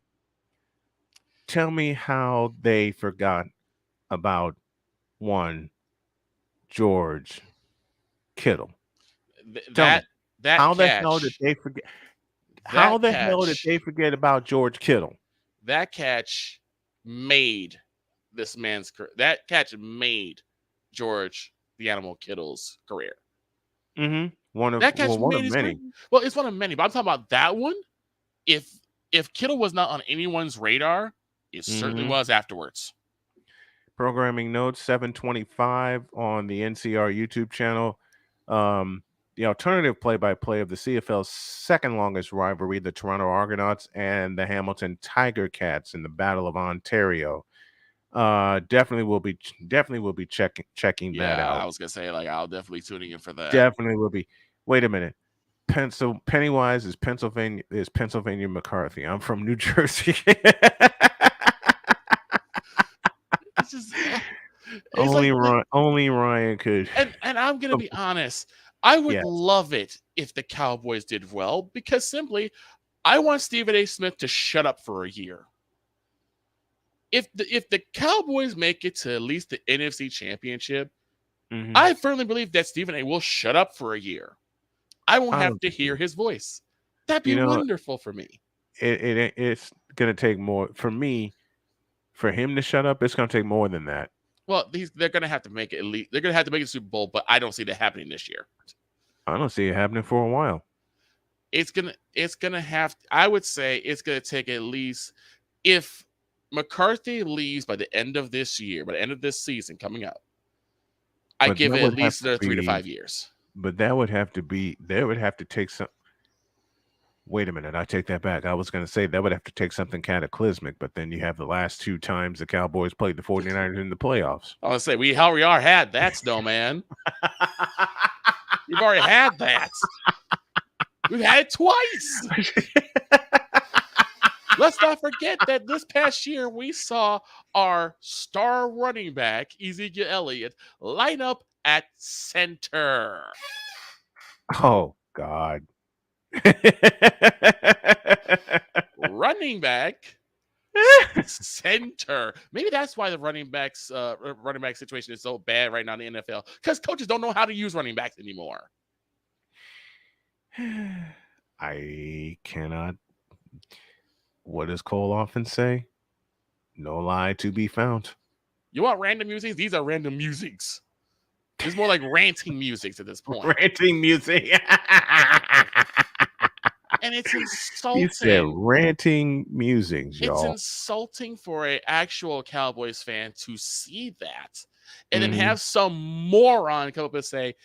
Tell me how they forgot about one George Kittle. How the hell did they forget? How the hell did they forget about George Kittle? That catch made this man's career. That catch made George the Animal Kittle's career. Mm-hmm. One of many. Well, it's one of many, but I'm talking about that one. If Kittle was not on anyone's radar, it certainly was afterwards. Programming notes, 7:25 on the NCR YouTube channel. The alternative play-by-play of the CFL's second longest rivalry, the Toronto Argonauts and the Hamilton Tiger Cats in the Battle of Ontario. Definitely will be checking that out. I was gonna say, I'll definitely tuning in for that. Definitely will be. Wait a minute. Pennywise is Pennsylvania McCarthy. I'm from New Jersey. It's just, only Ryan could. And I'm gonna be honest. I would love it if the Cowboys did well, because simply, I want Stephen A. Smith to shut up for a year. If the Cowboys make it to at least the NFC Championship, I firmly believe that Stephen A. will shut up for a year. I won't have to hear his voice. That'd be wonderful for me. It's going to take more for me. For him to shut up, it's going to take more than that. Well, they're going to have to make it elite. They're going to have to make it Super Bowl, but I don't see that happening this year. I don't see it happening for a while. I would say it's going to take at least, if McCarthy leaves by the end of this year, by the end of this season coming up, I give it at least another 3 to 5 years. But they would have to take some. Wait a minute, I take that back. I was going to say that would have to take something cataclysmic, but then you have the last 2 times the Cowboys played the 49ers in the playoffs. I was going to say, we already had that, Snowman. We've already had that. We've had it twice. Let's not forget that this past year we saw our star running back, Ezekiel Elliott, line up at center. Oh, God. Running back center. Maybe that's why the running back situation is so bad right now in the NFL, because coaches don't know how to use running backs anymore. I cannot. What does Cole often say? No lie to be found. You want random music? These are random musics. It's more like ranting music at this point. Ranting music. And it's insulting. You said ranting music, y'all. It's insulting for an actual Cowboys fan to see that and then have some moron come up and say,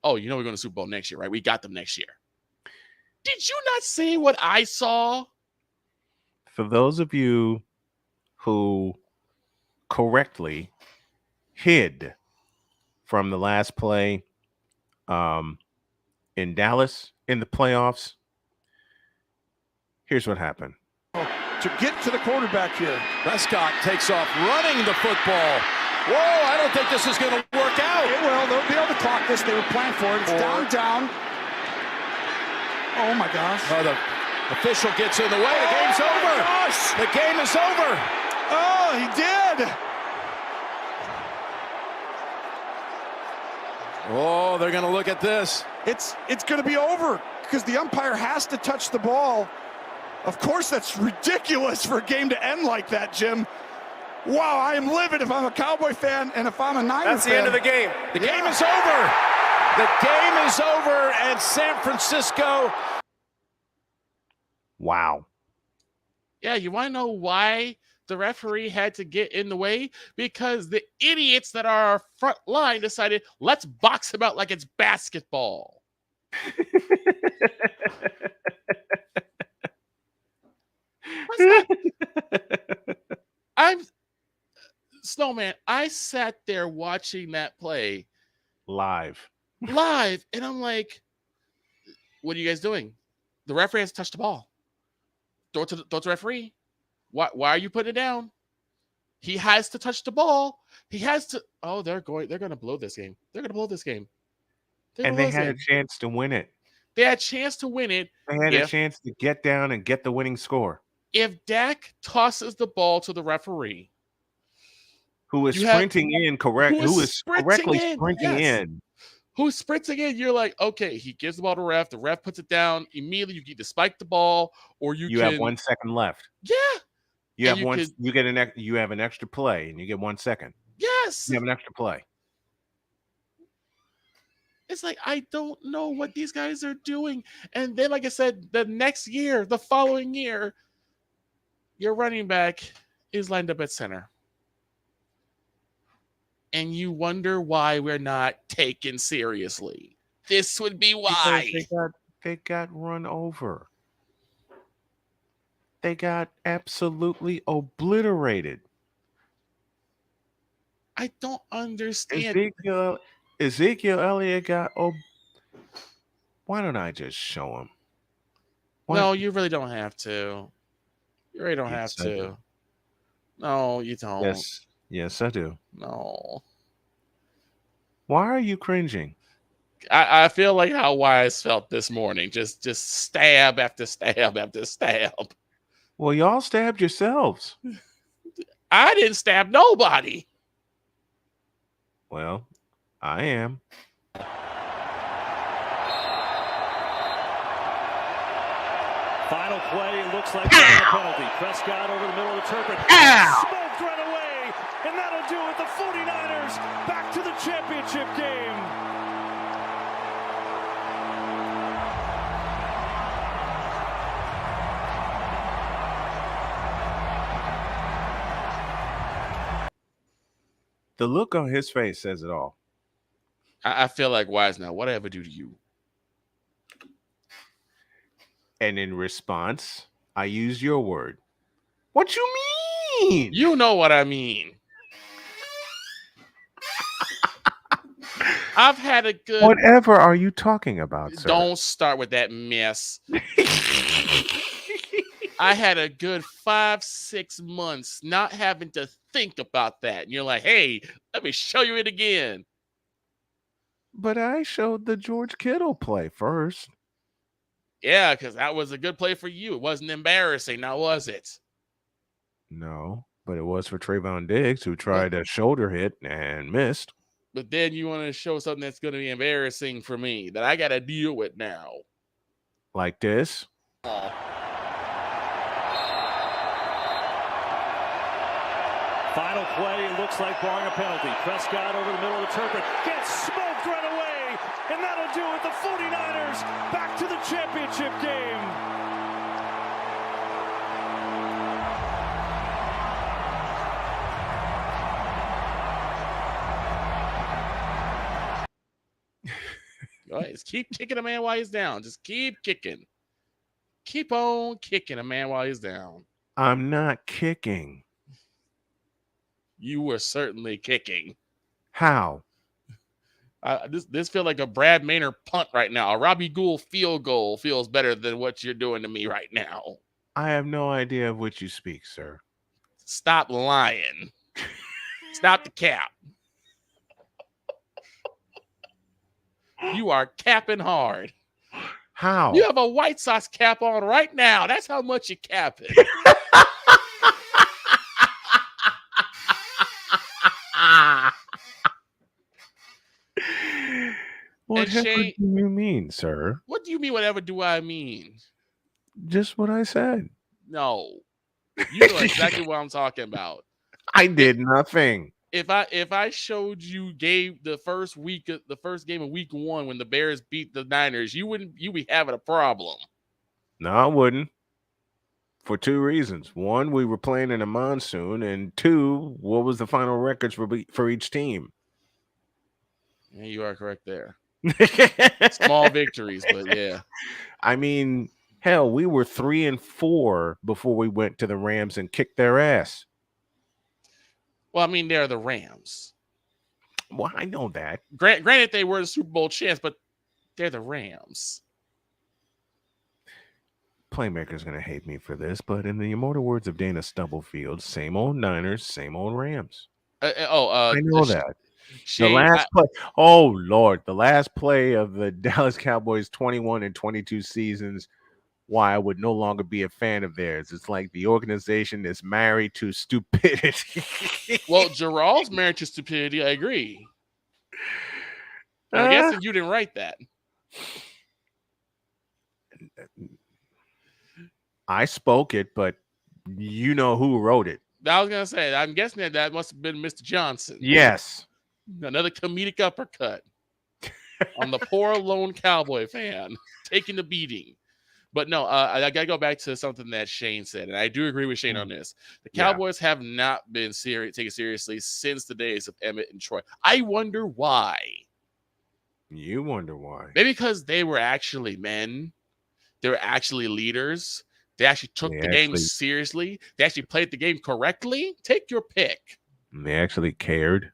oh, we're going to Super Bowl next year, right? We got them next year. Did you not see what I saw? For those of you who correctly hid from the last play, in Dallas in the playoffs. Here's what happened. To get to the quarterback here. Prescott takes off running the football. Whoa, I don't think this is going to work out. It will. They'll be able to clock this. They were planning for it. It's down. Oh, my gosh. Oh, the official gets in the way. The game's over. Gosh. The game is over. Oh, he did. Oh, they're going to look at this. It's going to be over because the umpire has to touch the ball. Of course, that's ridiculous for a game to end like that, Jim. Wow, I am livid if I'm a Cowboy fan and if I'm a Niners fan. That's the end of the game. The game is over. The game is over, and San Francisco. Wow. Yeah, you want to know why the referee had to get in the way? Because the idiots that are our front line decided, let's box him out like it's basketball. Snowman, I sat there watching that play live, and I'm like, what are you guys doing? The referee has to touch the ball. Throw it to the referee. Why are you putting it down? He has to touch the ball. He has to. Oh, they're going to blow this game. They're going to blow this game. And they had a chance to win it. They had a chance to win it. They had a chance to get down and get the winning score. If Dak tosses the ball to the referee, who is sprinting in, who is correctly sprinting in. Who's sprinting in, you're like, okay, he gives the ball to the ref puts it down, immediately you can either spike the ball or you have 1 second left. Yeah. You have you have an extra play and you get 1 second. Yes. You have an extra play. It's like, I don't know what these guys are doing. And then, like I said, the following year, your running back is lined up at center. And you wonder why we're not taken seriously. This would be why. They got run over. They got absolutely obliterated. I don't understand. Ezekiel Elliott got. Why don't I just show him? No, you really don't have to. You really don't have to. No, you don't. Yes, I do. No. Why are you cringing? I feel like how Wise felt this morning. Just stab after stab after stab. Well, y'all stabbed yourselves. I didn't stab nobody. Well, I am. Final play looks like a penalty. Prescott over the middle of the turf. Smoked right away, and that'll do it. The 49ers back to the championship game. The look on his face says it all. I feel like Wise now. What did I ever do to you? And in response, I use your word. What you mean? You know what I mean. I've had a good... Whatever are you talking about, sir? Don't start with that mess. I had a good 5-6 months not having to think about that. And you're like, hey, let me show you it again. But I showed the George Kittle play first. Yeah, because that was a good play for you. It wasn't embarrassing, now was it? No, but it was for Trayvon Diggs, who tried a shoulder hit and missed. But then you want to show something that's going to be embarrassing for me that I got to deal with now. Like this? Final play looks like barring a penalty. Prescott over the middle of the turf gets smoked right away, and that'll do it. The 49ers back to the championship game. All right, just keep kicking a man while he's down. Just keep kicking. Keep on kicking a man while he's down. I'm not kicking. You were certainly kicking. How? This feels like a Brad Maynard punt right now. A Robbie Gould field goal feels better than what you're doing to me right now. I have no idea of which you speak, sir. Stop lying. Stop the cap. You are capping hard. How? You have a White Sox cap on right now. That's how much you cap it. Whatever do you mean, sir? What do you mean, whatever do I mean? Just what I said. No. You know exactly what I'm talking about. I did nothing. If I showed you the first game of week 1 when the Bears beat the Niners, you'd be having a problem. No, I wouldn't. For 2 reasons. 1, we were playing in a monsoon, and 2, what was the final records for each team? Yeah, you are correct there. Small victories, but yeah. I mean, hell, we were 3-4 before we went to the Rams and kicked their ass. Well, I mean, they're the Rams. Well, I know that. Granted, they were the Super Bowl champs, but they're the Rams. Playmaker's going to hate me for this, but in the immortal words of Dana Stubblefield, same old Niners, same old Rams. I know that. The last play. Oh, Lord. The last play of the Dallas Cowboys 21 and 22 seasons, why I would no longer be a fan of theirs. It's like the organization is married to stupidity. Well, Gerald's married to stupidity. I agree. I'm guessing you didn't write that. I spoke it, but you know who wrote it. I was going to say, I'm guessing that must have been Mr. Johnson. Yes. Another comedic uppercut on the poor lone Cowboy fan taking the beating. But no, I got to go back to something that Shane said, and I do agree with Shane on this. The Cowboys have not been taken seriously since the days of Emmett and Troy. I wonder why. You wonder why. Maybe because they were actually men. They were actually leaders. They actually took the game seriously. They actually played the game correctly. Take your pick. They actually cared.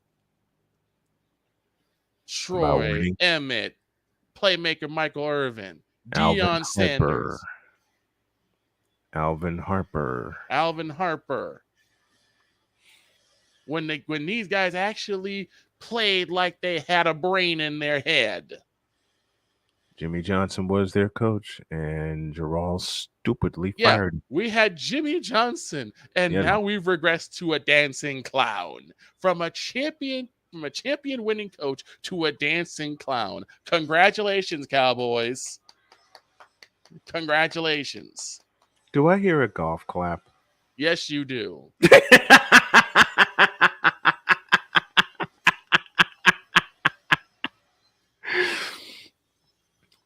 Troy, Emmett, playmaker Michael Irvin, Deion Sanders, Alvin Harper. When these guys actually played like they had a brain in their head. Jimmy Johnson was their coach, and Gerald stupidly fired him. We had Jimmy Johnson, and now we've regressed to a dancing clown. From a champion winning coach to a dancing clown. Congratulations, Cowboys. Congratulations. Do I hear a golf clap? Yes, you do.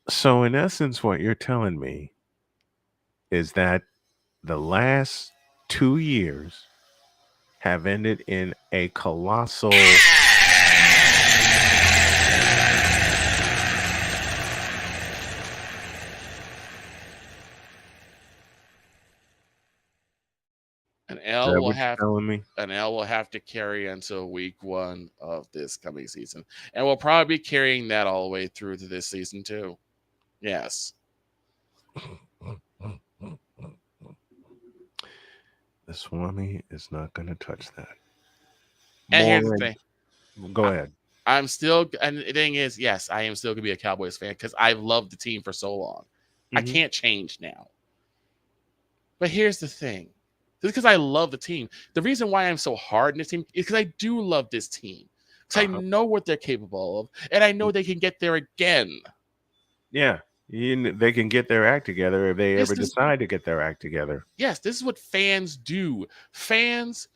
So in essence, what you're telling me is that the last 2 years have ended in a colossal An L will have to carry until week 1 of this coming season. And we'll probably be carrying that all the way through to this season too. Yes. The Swami is not going to touch that. And here's the thing. Go ahead. And the thing is, yes, I am still going to be a Cowboys fan because I've loved the team for so long. Mm-hmm. I can't change now. But here's the thing. Just because I love the team, the reason why I'm so hard in this team is because I do love this team. Because I know what they're capable of, and I know they can get there again. Yeah. They can get their act together if they ever decide to get their act together. Yes, this is what fans do. Fans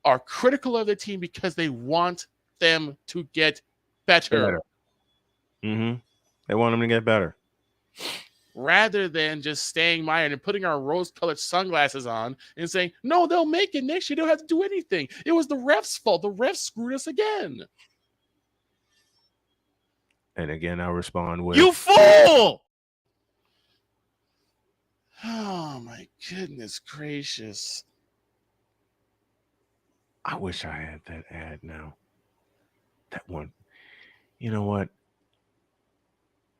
are critical of their team because they want them to get better. Mm-hmm. They want them to get better. Rather than just staying mired and putting our rose-colored sunglasses on and saying, no, they'll make it next year. They don't have to do anything. It was the refs' fault. The refs screwed us again. And again, I'll respond with, you fool! Oh, my goodness gracious. I wish I had that ad now. That one. You know what?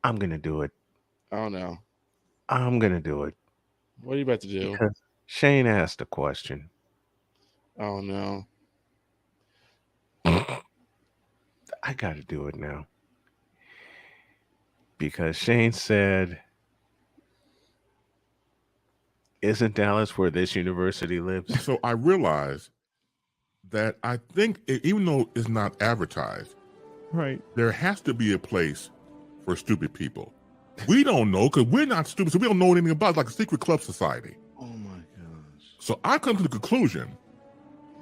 I'm going to do it. Oh, no. I'm going to do it. What are you about to do? Because Shane asked a question. Oh, no. I got to do it now. Because Shane said, isn't Dallas where this university lives? So I realized that I think, even though it's not advertised, right, there has to be a place for stupid people. We don't know because we're not stupid, so we don't know anything about it, like a secret club society. Oh my gosh. So I come to the conclusion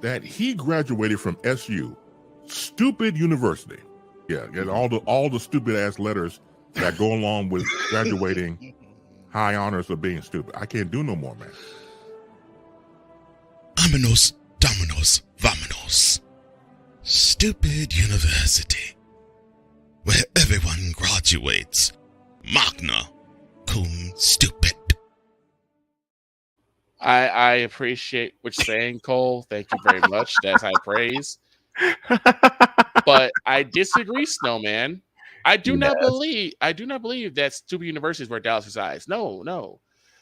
that he graduated from SU, stupid university. Yeah, get all the stupid ass letters that go along with graduating high honors of being stupid. I can't do no more, man. Vámonos, dominos, vámonos. Stupid university, where everyone graduates magna cum stupid. I appreciate what you're saying, Cole. Thank you very much. That's high praise. But I disagree, Snowman. I do not believe that stupid universities where Dallas resides. No.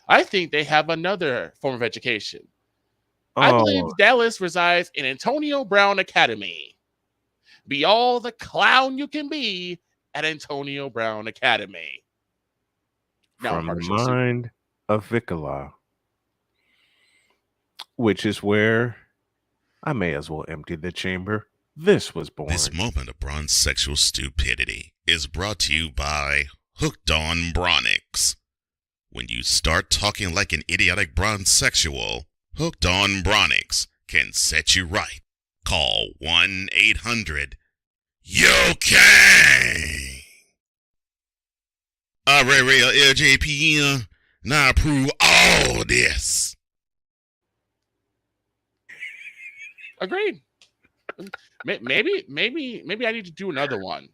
I think they have another form of education. I believe Dallas resides in Antonio Brown Academy. Be all the clown you can be at Antonio Brown Academy. From the mind of Vicola, which is where I may as well empty the chamber. This was born. This moment of bronze sexual stupidity is brought to you by Hooked on Bronix. When you start talking like an idiotic bronze sexual, Hooked on Bronix can set you right. Call 1-800-YOKAY. Real LJP, now approve all this. Agreed. Maybe I need to do another one.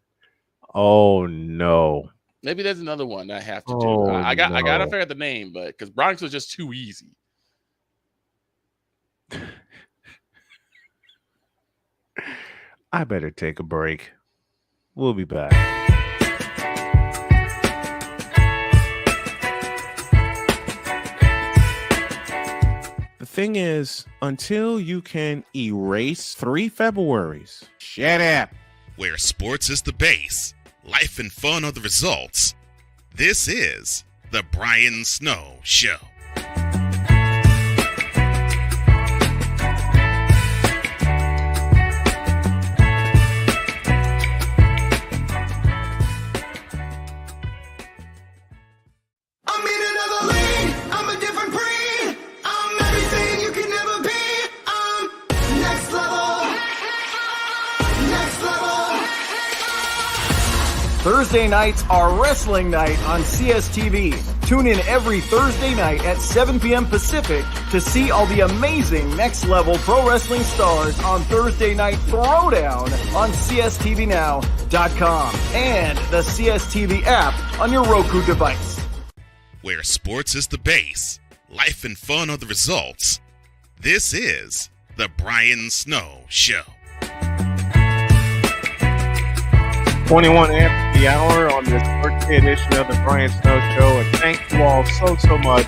Oh no. Maybe there's another one I have to do. I gotta figure out the name, but because Bronx was just too easy. I better take a break. We'll be back. The thing is, until you can erase 3 Februaries, shut up. Where sports is the base, life and fun are the results. This is the Brian Snow Show. Thursday nights are wrestling night on CSTV. Tune in every Thursday night at 7 p.m. Pacific to see all the amazing next-level pro wrestling stars on Thursday Night Throwdown on CSTVNow.com and the CSTV app on your Roku device. Where sports is the base, life and fun are the results. This is the Brian Snow Show. 21 after the hour on this birthday edition of the Brian Snow Show. And thank you all so much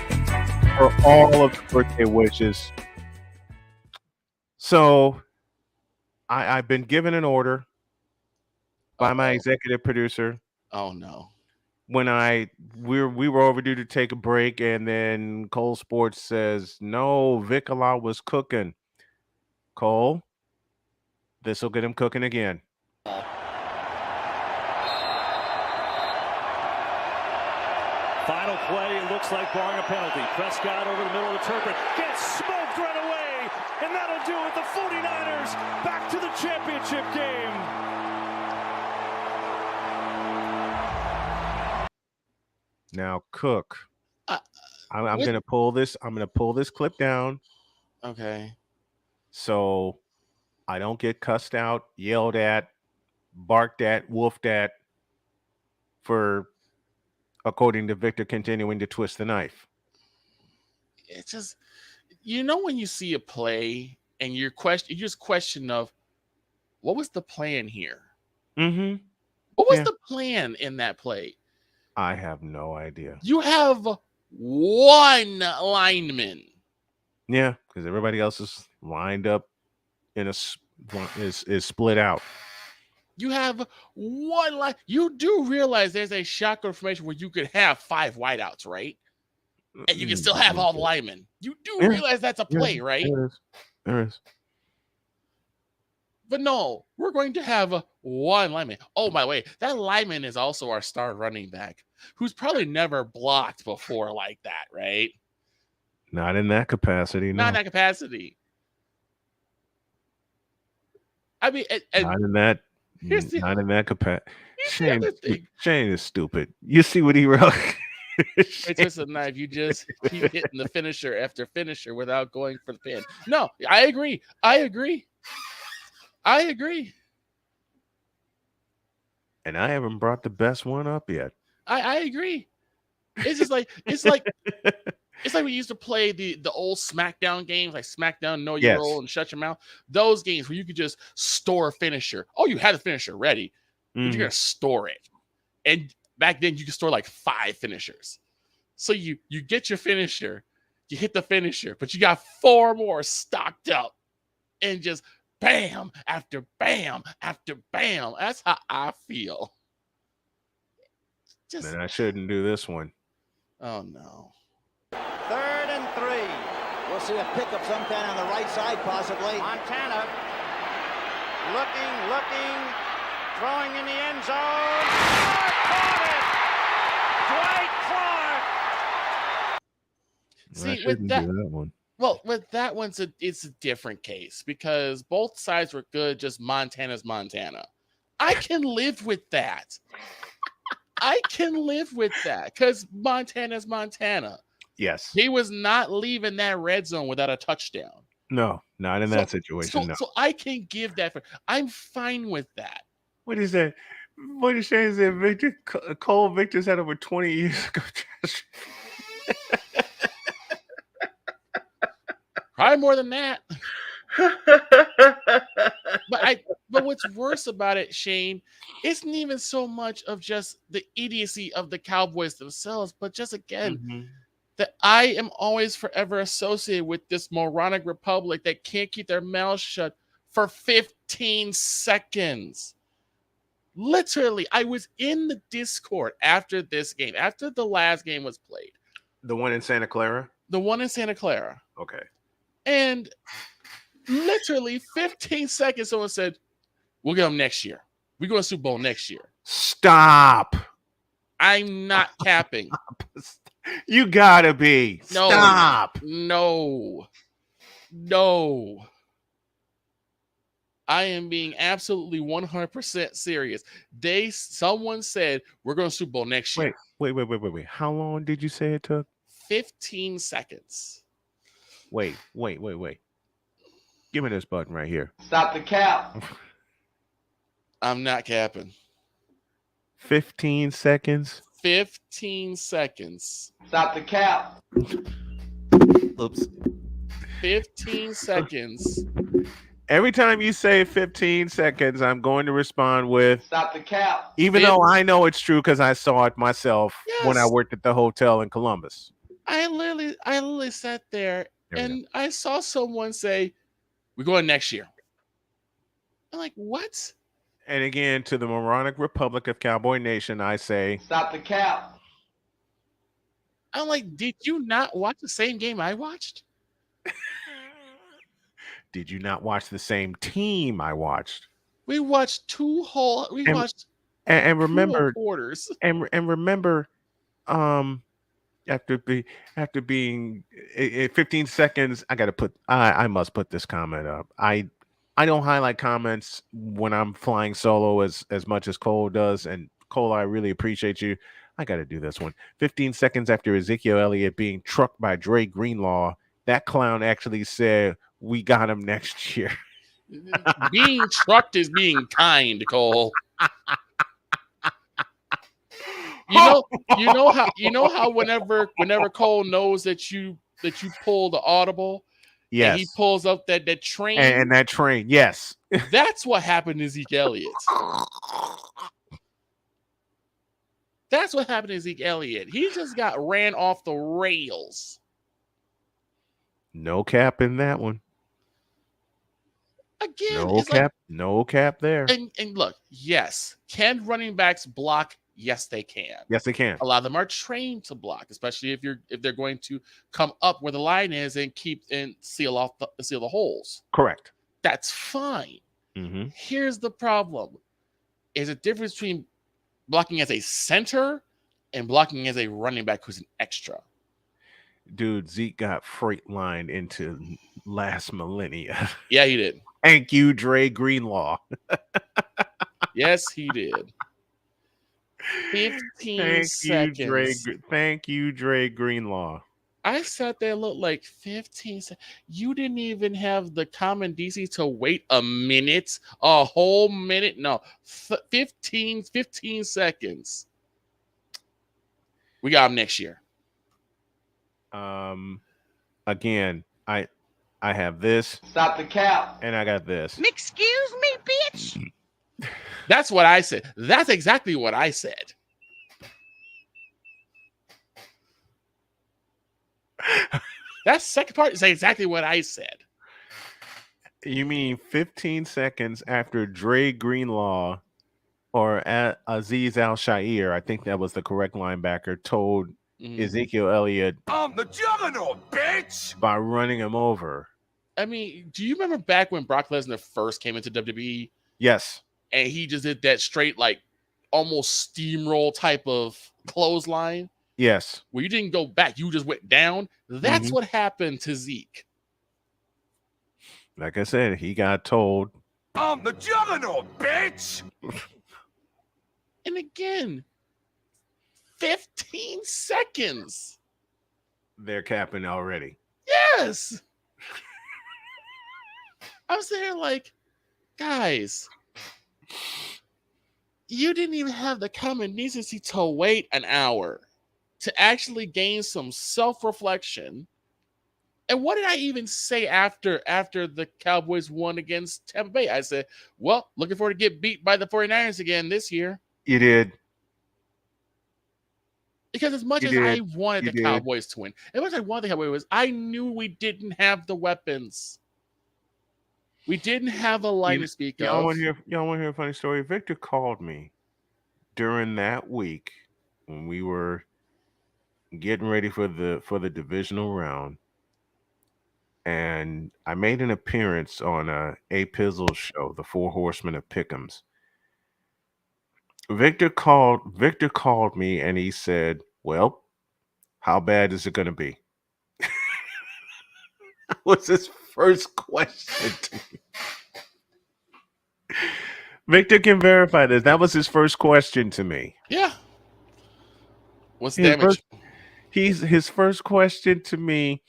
for all of the birthday wishes. So I've been given an order by my executive producer. Oh no. When we were overdue to take a break, and then Cole Sports says, no, Vicola was cooking. Cole, this will get him cooking again. Final play, looks like barring a penalty. Prescott over the middle of the turban, gets smoked right away, and that'll do it. The 49ers back to the championship game. Now, Cook, I'm going to pull this. I'm going to pull this clip down. Okay. So I don't get cussed out, yelled at, barked at, woofed at for, according to Victor, continuing to twist the knife. It's just, when you see a play and you just question of, what was the plan here? Mm-hmm. What was the plan in that play? I have no idea. You have one lineman. Yeah, because everybody else is lined up in is split out. You have one line. You do realize there's a shotgun formation where you could have 5 wideouts, right? And you can still have all the linemen. You do realize that's a play, right? There is. But no, we're going to have one lineman. Oh, by the way, that lineman is also our star running back, who's probably never blocked before like that, right? Not in that capacity. No. Not in that capacity. I mean, not in that. Not in that capacity. Shane is stupid. You see what he wrote? It's just a knife. You just keep hitting the finisher after finisher without going for the pin. No, I agree. And I haven't brought the best one up yet. I agree. It's just like it's like we used to play the old SmackDown games, like SmackDown Know Your Role and Shut Your Mouth. Those games where you could just store a finisher. Oh, you had the finisher ready, but you're gonna store it. And back then you could store like 5 finishers. So you get your finisher, you hit the finisher, but you got 4 more stocked up, and just bam after bam after bam. That's how I feel. And I shouldn't do this one. Oh no. 3rd and 3. We'll see a pickup some kind on the right side, possibly. Montana looking, throwing in the end zone. Clark caught it. Dwight Clark. See, with that one. Well, with that one, it's a different case because both sides were good. Just Montana's Montana. I can live with that. Because Montana's Montana. Yes. He was not leaving that red zone without a touchdown. No, not in that situation. No. So I can give that. I'm fine with that. What is that? What is Shane said? Cole Victor's had over 20 years ago. Probably more than that. But what's worse about it, Shane, isn't even so much of just the idiocy of the Cowboys themselves, but just again, that I am always forever associated with this moronic republic that can't keep their mouths shut for 15 seconds. Literally, I was in the Discord after this game, after the last game was played. The one in Santa Clara? The one in Santa Clara. Okay. And literally 15 seconds, someone said, we'll get them next year. We go to Super Bowl next year. Stop. I'm not capping. You gotta be. No. Stop. No. I am being absolutely 100% serious. Someone said we're going to Super Bowl next year. Wait. How long did you say it took? 15 seconds. Wait. Give me this button right here. Stop the cap. I'm not capping. 15 seconds. 15 seconds. Stop the cap. Oops. 15 seconds. Every time you say 15 seconds, I'm going to respond with stop the cap. Even though I know it's true because I saw it myself when I worked at the hotel in Columbus. I literally sat there and I saw someone say, we're going next year. I'm like, what? And again, to the moronic republic of Cowboy Nation, I say, stop the cap. I'm like, did you not watch the same game I watched? Did you not watch the same team I watched? We watched watched and remember quarters. And remember, after being 15 seconds, I must put this comment up. I don't highlight comments when I'm flying solo as much as Cole does. And Cole, I really appreciate you. I got to do this one. 15 seconds after Ezekiel Elliott being trucked by Dre Greenlaw, that clown actually said, we got him next year. Being trucked is being kind, Cole. You know how whenever Cole knows that you pull the audible, yes, and he pulls up that train, and that train, yes, that's what happened to Zeke Elliott. That's what happened to Zeke Elliott. He just got ran off the rails. No cap in that one. Again, no cap, no cap there. And look, yes, can running backs block? Yes, they can. Yes, they can. A lot of them are trained to block, especially if they're going to come up where the line is and seal the holes. Correct. That's fine. Mm-hmm. Here's the problem: is a difference between blocking as a center and blocking as a running back who's an extra. Dude, Zeke got freight lined into last millennia. Yeah, he did. Thank you, Dre Greenlaw. Yes, he did. 15 seconds. Thank you, Dre Greenlaw. I sat there and looked like 15 seconds. You didn't even have the common decency to wait a whole minute. No, 15 seconds. We got him next year. Again, I have this. Stop the cap. And I got this. Excuse me, bitch. That's what I said. That's exactly what I said. That second part is exactly what I said. You mean 15 seconds after Dre Greenlaw or Aziz Al-Shair, I think that was the correct linebacker, told Ezekiel Elliott, I'm the juggernaut, bitch! By running him over. I mean, do you remember back when Brock Lesnar first came into WWE? Yes. And he just did that straight, like, almost steamroll type of clothesline? Yes. Where you didn't go back, you just went down. That's what happened to Zeke. Like I said, he got told, I'm the juggernaut, bitch! And again, 15 seconds. They're capping already. Yes. I was there like, guys, you didn't even have the common decency to wait an hour to actually gain some self-reflection. And what did I even say after the Cowboys won against Tampa Bay? I said, well, looking forward to get beat by the 49ers again this year. You did. Because as much as I wanted the Cowboys to win, as much as I wanted the Cowboys, I knew we didn't have the weapons. We didn't have a line to speak of. Y'all want to hear a funny story? Victor called me during that week when we were getting ready for the divisional round, and I made an appearance on A Pizzle's show, the Four Horsemen of Pick'ems. Victor called me and he said, well, how bad is it going to be? That was his first question to me. Victor can verify this. That was his first question to me. Yeah. What's the damage? His first question to me.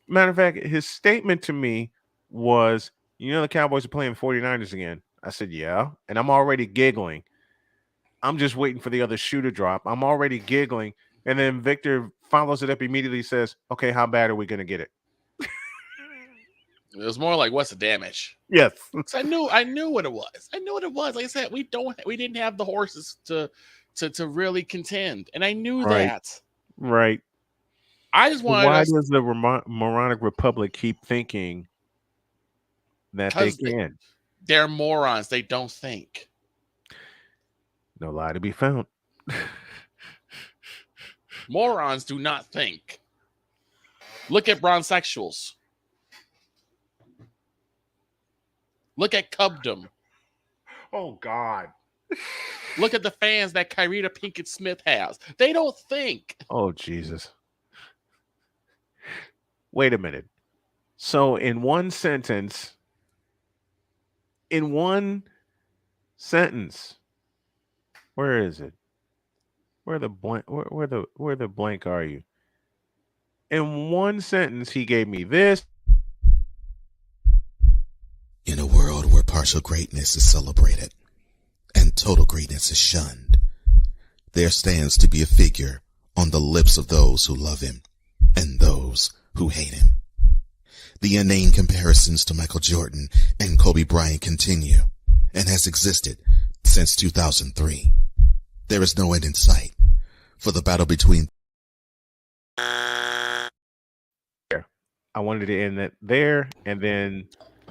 Matter of fact, his statement to me was, the Cowboys are playing 49ers again. I said, yeah. And I'm already giggling. I'm just waiting for the other shoe to drop. I'm already giggling. And then Victor follows it up immediately, says, okay, how bad are we going to get it? It was more like, what's the damage? Yes. I knew what it was. I knew what it was. Like I said, we didn't have the horses to really contend. And I knew that. Right. I just wanted Why does the moronic republic keep thinking that they can? They're morons. They don't think. No lie to be found. Morons do not think. Look at bronsexuals. Look at Cubdom. Oh, God. Look at the fans that Kyrita Pinkett Smith has. They don't think. Oh, Jesus. Wait a minute. So in one sentence, where is it? Where the blank are you? In one sentence, he gave me this. In a world where partial greatness is celebrated and total greatness is shunned, there stands to be a figure on the lips of those who love him and those who hate him. The inane comparisons to Michael Jordan and Kobe Bryant continue and has existed since 2003. There is no end in sight for the battle between. I wanted to end it there, and then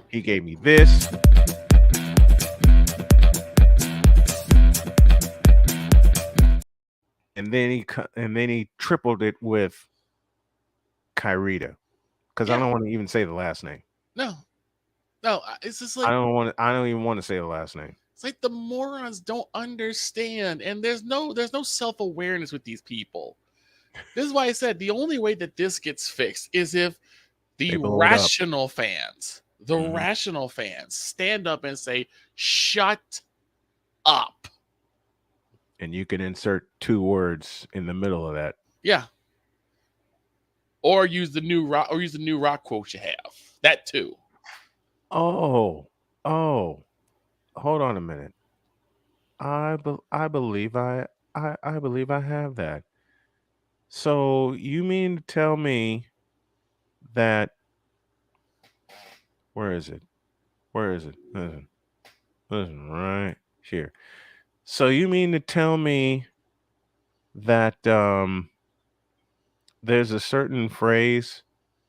he gave me this. And then he tripled it with Kyrita, because I don't want to even say the last name. No, it's just like I don't even want to say the last name. It's like the morons don't understand, and there's no self-awareness with these people. This is why I said the only way that this gets fixed is if the rational fans, rational fans stand up and say, "Shut up." And you can insert 2 words in the middle of that. Yeah. Or use the new rock quote you have. That too. Oh. Hold on a minute. I believe I have that. So you mean to tell me that where is it? Listen, right here. So you mean to tell me that there's a certain phrase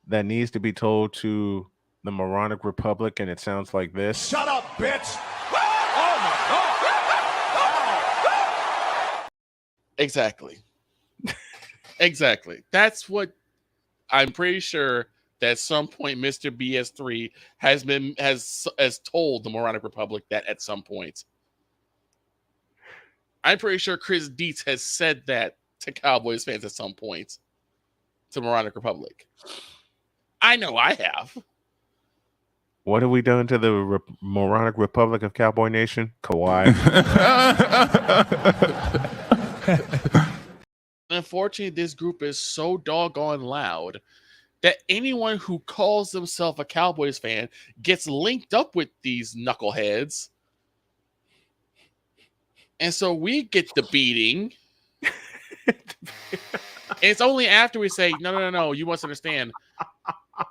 that needs to be told to the moronic republic, and it sounds like this? Shut up, bitch! Oh my God! Exactly. Exactly. That's what I'm pretty sure that at some point Mr. BS3 has told the moronic republic that at some point. I'm pretty sure Chris Dietz has said that to Cowboys fans at some point. To moronic republic. I know I have. What have we done to the moronic republic of Cowboy Nation? Kawhi. Unfortunately, this group is so doggone loud that anyone who calls themselves a Cowboys fan gets linked up with these knuckleheads. And so we get the beating. It's only after we say, no, you must understand.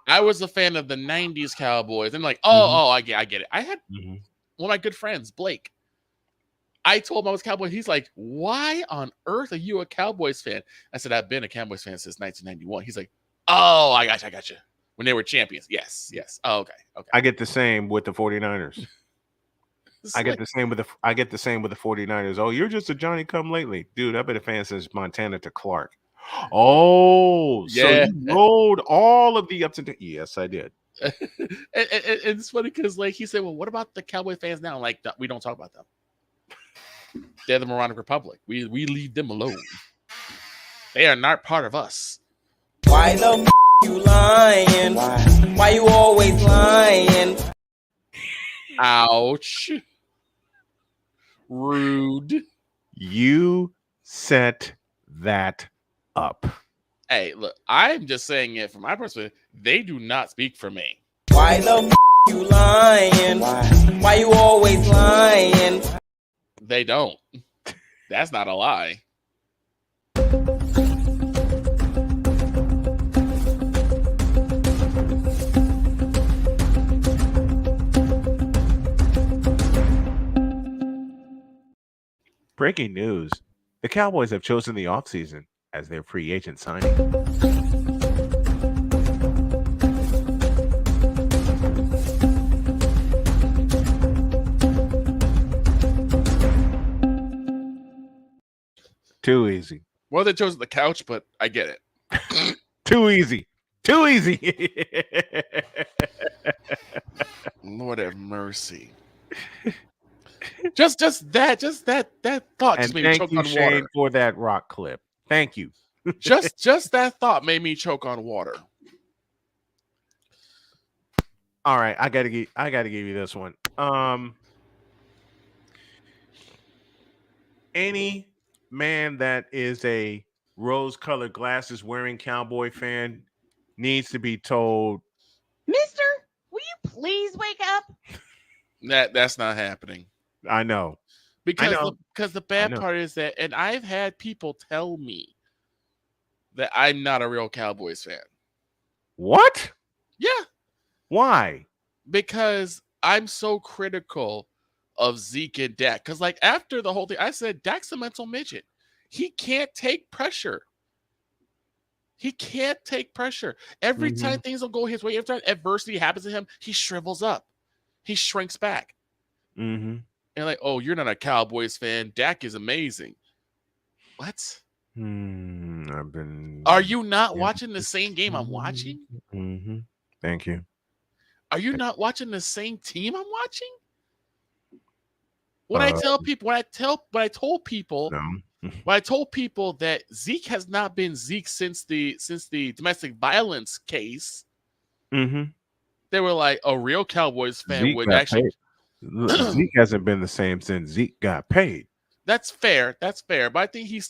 I was a fan of the 90s Cowboys. And like, I get it. I had one of my good friends, Blake. I told him I was a Cowboy. He's like, why on earth are you a Cowboys fan? I said, I've been a Cowboys fan since 1991. He's like, oh, I got you. When they were champions. Yes. Oh, okay. I get the same with the 49ers. I get the same with the 49ers. Oh, you're just a Johnny come lately. Dude, I've been a fan since Montana to Clark. Oh, yeah. So you rolled all of the ups and downs. Yes, I did. and it's funny because like he said, well, what about the Cowboy fans now? Like, we don't talk about them. They're the moronic republic. We leave them alone. They are not part of us. Why the you lying? Why you always lying? Ouch. Rude. You set that up. Hey, look, I'm just saying it from my perspective. They do not speak for me. Why the you lying? Why you always lying? They don't. That's not a lie. Breaking news. The Cowboys have chosen the offseason as their free agent signing. Too easy. Well, they chose the couch, but I get it. Too easy. Lord have mercy. Just that thought just made me choke on water. Shane, for that rock clip. Thank you. just that thought made me choke on water. All right, I gotta give you this one. Any man that is a rose-colored glasses wearing Cowboy fan needs to be told, Mister, will you please wake up? That's not happening. I know. Because the bad part is that, and I've had people tell me that I'm not a real Cowboys fan. What? Yeah. Why? Because I'm so critical of Zeke and Dak. Because like after the whole thing, I said Dak's a mental midget. He can't take pressure. He can't take pressure. Every time things don't go his way, every time adversity happens to him, he shrivels up. He shrinks back. Mm-hmm. And like, oh, you're not a Cowboys fan. Dak is amazing. What? Are you not watching the same game I'm watching? Mm-hmm. Thank you. Are you not watching the same team I'm watching? When I told people that Zeke has not been Zeke since the domestic violence case, they were like, a real Cowboys fan Zeke would actually. Zeke hasn't been the same since Zeke got paid. That's fair. That's fair. But I think he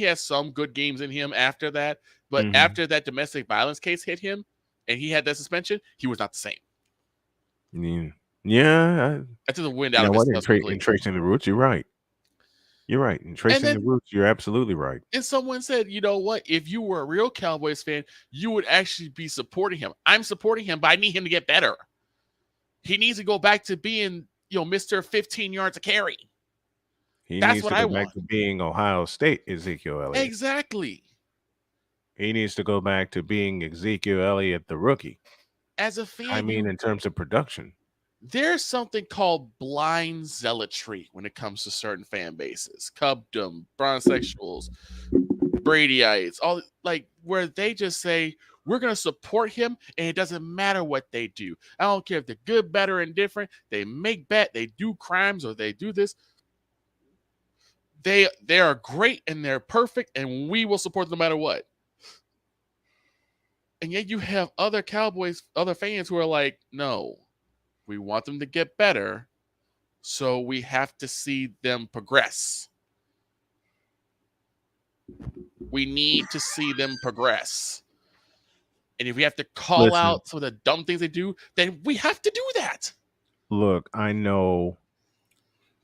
has some good games in him after that. But after that domestic violence case hit him and he had that suspension, he was not the same. Yeah. I took the wind out of his sails completely. In tracing the roots, you're right. You're right. In tracing the roots, you're absolutely right. And someone said, you know what? If you were a real Cowboys fan, you would actually be supporting him. I'm supporting him, but I need him to get better. He needs to go back to being, Mr. 15 yards a carry. That's what I want. Back to being Ohio State Ezekiel Elliott. Exactly. He needs to go back to being Ezekiel Elliott, the rookie. As a fan, I mean, in terms of production, there's something called blind zealotry when it comes to certain fan bases. Cubdom, Bronsexuals, Bradyites, all like where they just say, we're going to support him, and it doesn't matter what they do. I don't care if they're good, bad, or indifferent. They make bet, they do crimes, or they do this. They are great, and they're perfect, and we will support them no matter what. And yet you have other fans who are like, no, we want them to get better, so we have to see them progress. We need to see them progress. And if we have to call out some of the dumb things they do, then we have to do that. Look, I know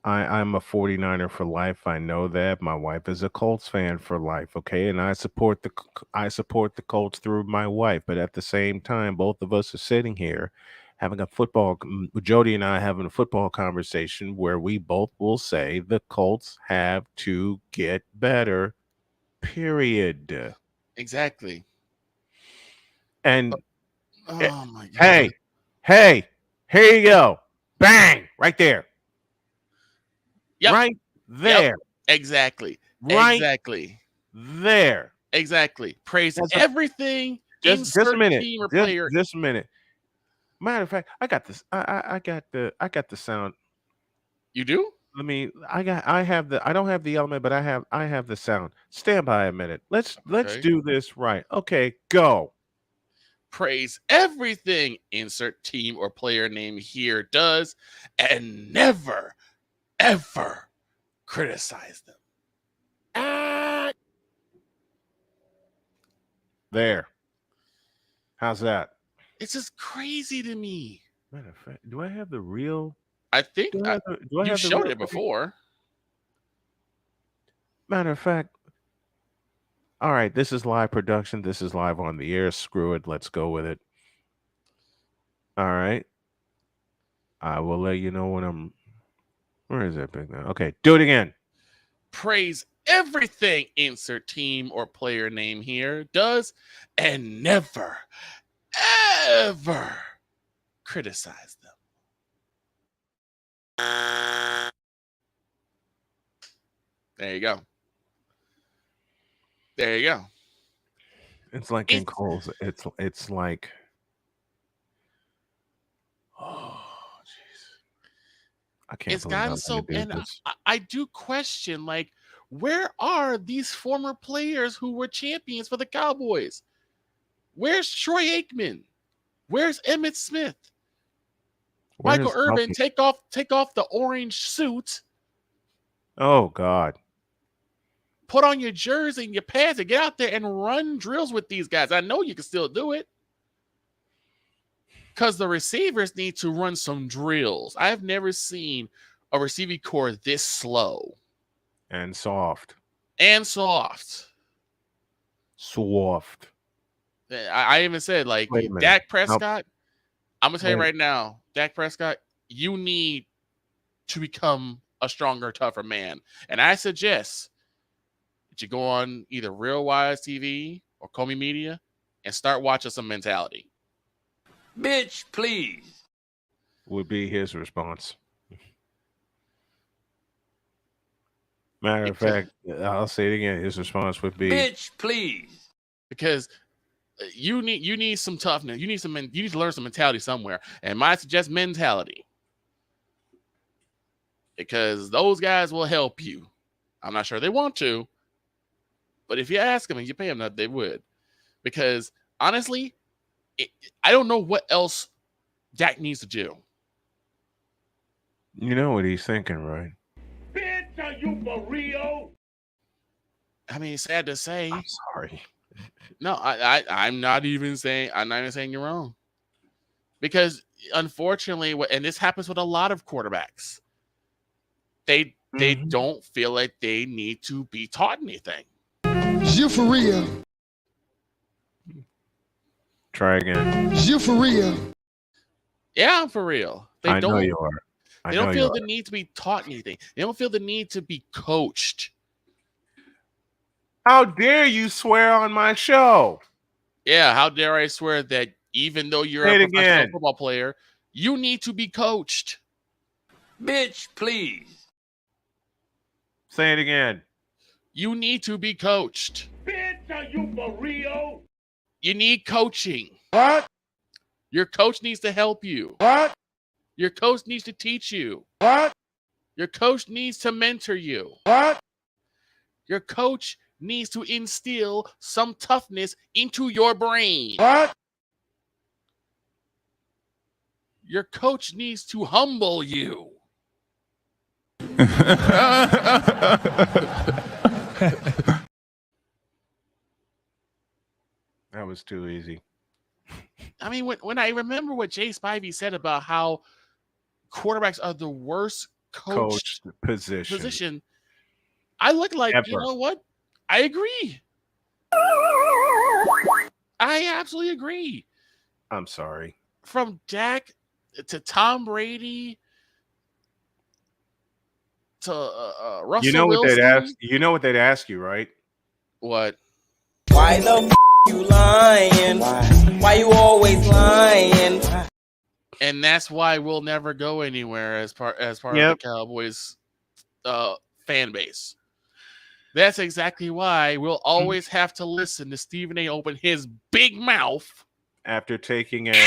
I'm a 49er for life. I know that. My wife is a Colts fan for life, okay? And I support the Colts through my wife. But at the same time, both of us are sitting here having Jody and I having a football conversation where we both will say the Colts have to get better, period. Exactly. And oh my God. Hey, here you go. Bang, right there. Yep. Right there. Yep. Exactly. Right exactly. There. Exactly. Praise everything. Just a minute. Team or player. Just a minute. Matter of fact, I got this. I got the sound. You do? I don't have the element, but I have the sound. Stand by a minute. Let's do this right. Okay, go. Praise everything insert team or player name here does, and never, ever criticize them. There. How's that? It's just crazy to me. Matter of fact, do I have the real? I think you showed it before. Matter of fact, all right, this is live production. This is live on the air. Screw it. Let's go with it. All right. I will let you know when I'm. Where is that big now? Okay, do it again. Praise everything insert team or player name here does, and never, ever criticize them. There you go. There you go. It's like in Coles. It's like, oh jeez, I can't. It's gotten so, and I do question, like, where are these former players who were champions for the Cowboys? Where's Troy Aikman? Where's Emmitt Smith? Michael Irvin, take off the orange suit. Oh God. Put on your jersey and your pads and get out there and run drills with these guys. I know you can still do it. Because the receivers need to run some drills. I've never seen a receiving core this slow. And soft. Soft. I even said, like, Dak Prescott, I'm going to tell you right now, Dak Prescott, you need to become a stronger, tougher man. And I suggest that you go on either Real Wise TV or Comey Media and start watching some Mentality. Bitch, please. Would be his response. Matter of fact, I'll say it again. His response would be, Bitch, please. Because you need some toughness. You need to learn some mentality somewhere. And I suggest Mentality. Because those guys will help you. I'm not sure they want to, but if you ask them and you pay them, they would. Because honestly, I don't know what else Dak needs to do. You know what he's thinking, right? Bitch, are you for real? I mean, sad to say. I'm sorry. No, I'm not even saying you're wrong. Because unfortunately, and this happens with a lot of quarterbacks, they don't feel like they need to be taught anything. You for real? Try again. You for real? Yeah, I'm for real. I know you are. They don't feel the need to be taught anything. They don't feel the need to be coached. How dare you swear on my show? Yeah, how dare I swear that even though you're a professional football player, you need to be coached. Bitch, please. Say it again. You need to be coached. Bitch, are you for real? You need coaching. What? Your coach needs to help you. What? Your coach needs to teach you. What? Your coach needs to mentor you. What? Your coach needs to instill some toughness into your brain. What? Your coach needs to humble you. That was too easy. I mean, when I remember what Jay Spivey said about how quarterbacks are the worst coached position, I look like, you know what? I agree. I absolutely agree. I'm sorry. From Dak to Tom Brady to Russell You know what Wilson. they'd ask? You know what they'd ask you, right? What? Why the you lying? Why you always lying? And that's why we'll never go anywhere as part of the Cowboys fan base. That's exactly why we'll always have to listen to Stephen A. open his big mouth after taking again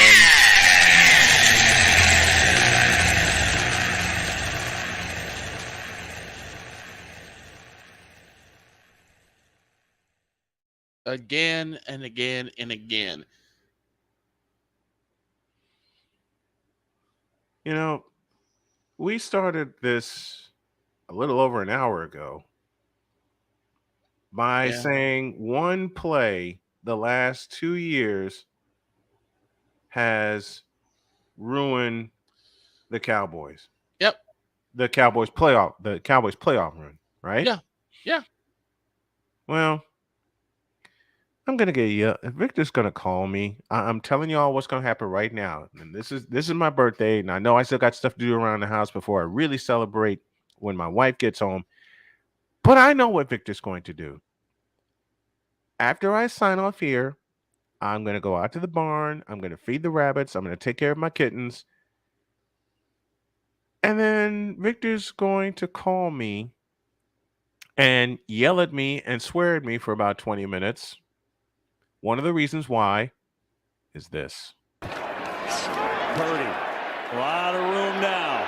and again and again. You know, we started this a little over an hour ago by saying one play the last 2 years has ruined the Cowboys. Yep. The Cowboys playoff run, right? Yeah. Yeah. Well, I'm gonna get you. Victor's gonna call me. I'm telling y'all what's gonna happen right now. And this is my birthday, and I know I still got stuff to do around the house before I really celebrate when my wife gets home. But I know what Victor's going to do. After I sign off here, I'm gonna go out to the barn. I'm gonna feed the rabbits. I'm gonna take care of my kittens. And then Victor's going to call me and yell at me and swear at me for about 20 minutes. One of the reasons why is this. Purdy, a lot of room now.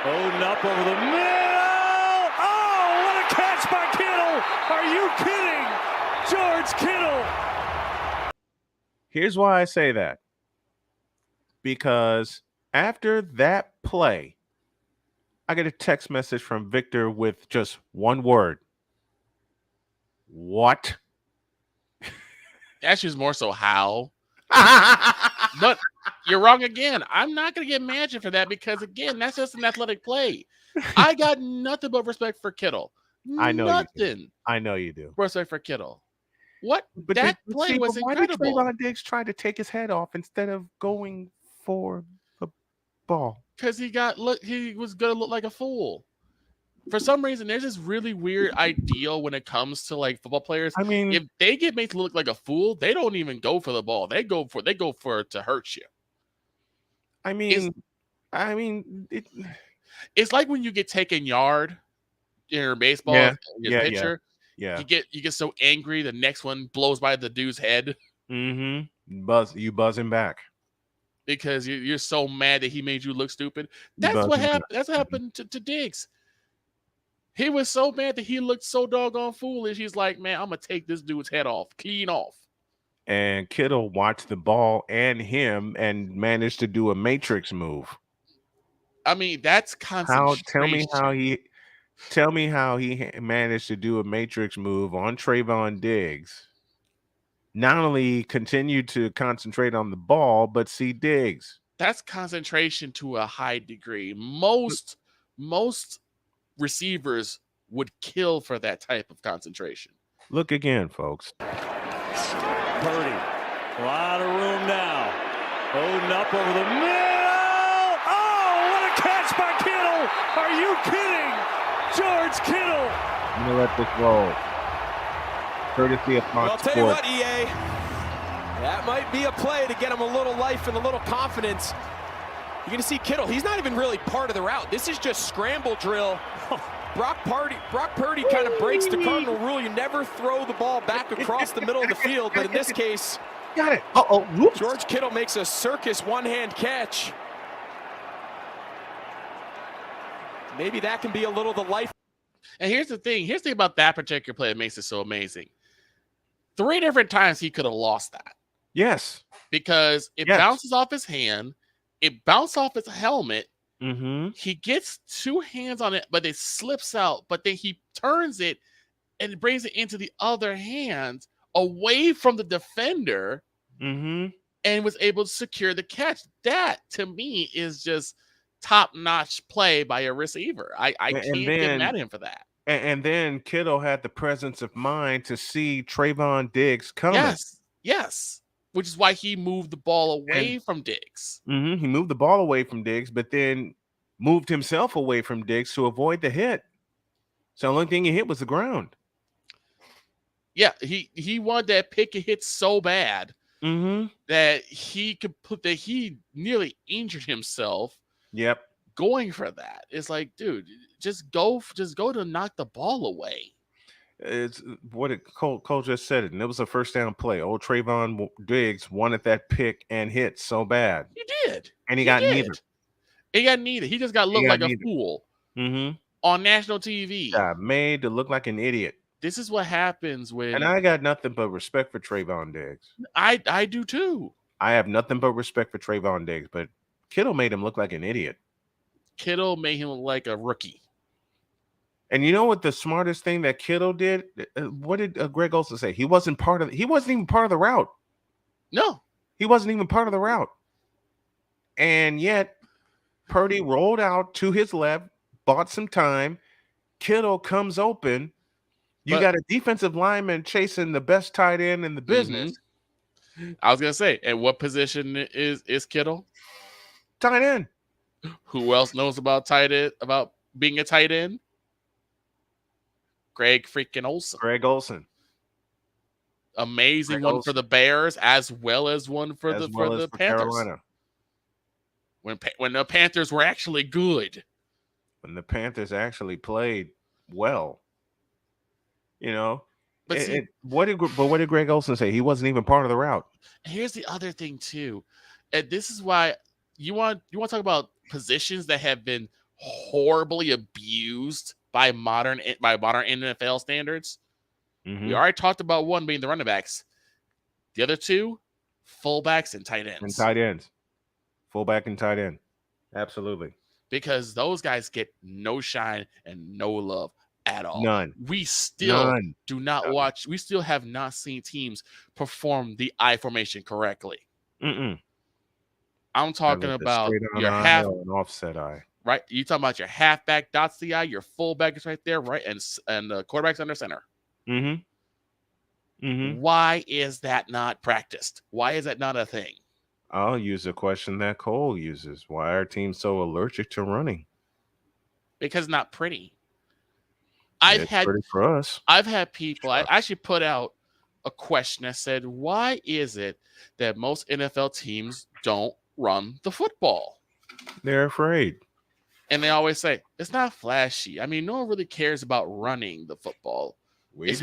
Odin up over the middle. Oh, what a catch by Kittle. Are you kidding? George Kittle. Here's why I say that. Because after that play, I get a text message from Victor with just one word. What? Actually, it's more so how. But you're wrong again. I'm not going to get mad at you for that because, again, that's just an athletic play. I got nothing but respect for Kittle. I know nothing. you do. I know you do. Respect for Kittle. What? But that play was incredible. Why did Trayvon Diggs try to take his head off instead of going for the ball? Because he was gonna look like a fool. For some reason, there's this really weird ideal when it comes to like football players. I mean, if they get made to look like a fool, they don't even go for the ball. They go for it to hurt you. I mean, it's like when you get taken yard in baseball, pitcher. Yeah. You get so angry, the next one blows by the dude's head. Mm-hmm. You buzzing back because you're so mad that he made you look stupid. That's what happened. That's what happened to Diggs. He was so mad that he looked so doggone foolish. He's like, man, I'm gonna take this dude's head off, clean off. And Kittle watched the ball and him and managed to do a matrix move. I mean, that's concentration. Tell me how he managed to do a matrix move on Trayvon Diggs. Not only continued to concentrate on the ball, but see Diggs. That's concentration to a high degree. Most receivers would kill for that type of concentration. Look again, folks. Purdy, a lot of room now. Odin up over the middle. Oh, what a catch by Kittle. Are you kidding? George Kittle. I'm going to let this roll. Courtesy of Fox Well, I'll tell you what, EA. That might be a play to get him a little life and a little confidence. You're going to see Kittle. He's not even really part of the route. This is just scramble drill. Brock Purdy kind of breaks the cardinal rule. You never throw the ball back across the middle of the field. But in this case, got it. George Kittle makes a circus one-hand catch. Maybe that can be a little the life. And here's the thing. Here's the thing about that particular play that makes it so amazing. 3 different times he could have lost that. Yes. Because it bounces off his hand. It bounced off his helmet. Mm-hmm. He gets 2 hands on it, but it slips out. But then he turns it and brings it into the other hand away from the defender and was able to secure the catch. That, to me, is just top-notch play by a receiver. I can't get mad at him for that. And then Kittle had the presence of mind to see Trayvon Diggs coming. Yes. Which is why he moved the ball away from Diggs. He moved the ball away from Diggs, but then moved himself away from Diggs to avoid the hit. So the only thing he hit was the ground. Yeah, he wanted that pick and hit so bad that he nearly injured himself. Yep. Going for that. It's like, dude, just go to knock the ball away. It's what Cole just said it, and it was a first down play. Old Trayvon Diggs wanted that pick and hit so bad. He did. And he got neither. He got neither. He just got looked like a fool on national TV. Got made to look like an idiot. This is what happens when... And I got nothing but respect for Trayvon Diggs. I do too. I have nothing but respect for Trayvon Diggs, but Kittle made him look like an idiot. Kittle made him look like a rookie. And you know what the smartest thing that Kittle did? What did Greg Olsen say? He wasn't even part of the route. No. He wasn't even part of the route. And yet, Purdy rolled out to his left, bought some time. Kittle comes open. You got a defensive lineman chasing the best tight end in the business. I was going to say, and what position is Kittle? Tight end. Who else knows about tight end, about being a tight end? Greg Olsen. Amazing one for the Bears as well as one for the Panthers. Carolina. When the Panthers were actually good. When the Panthers actually played well. You know. But what did Greg Olsen say? He wasn't even part of the route. Here's the other thing too. And this is why you want to talk about positions that have been horribly abused by modern NFL standards. We already talked about one being the running backs. The other 2, fullbacks and tight ends. Fullback and tight end. Absolutely. Because those guys get no shine and no love at all. None. We still do not watch. We still have not seen teams perform the I formation correctly. I'm talking about your half and offset eye. Right, you talking about your halfback dots the eye, your fullback is right there, right, and the quarterback's under center. Why is that not practiced? Why is that not a thing? I'll use a question that Cole uses. Why are teams so allergic to running? Because it's not pretty. It's pretty for us. I've had people. I actually put out a question that said, "Why is it that most NFL teams don't run the football?" They're afraid. And they always say, it's not flashy. I mean, no one really cares about running the football. It's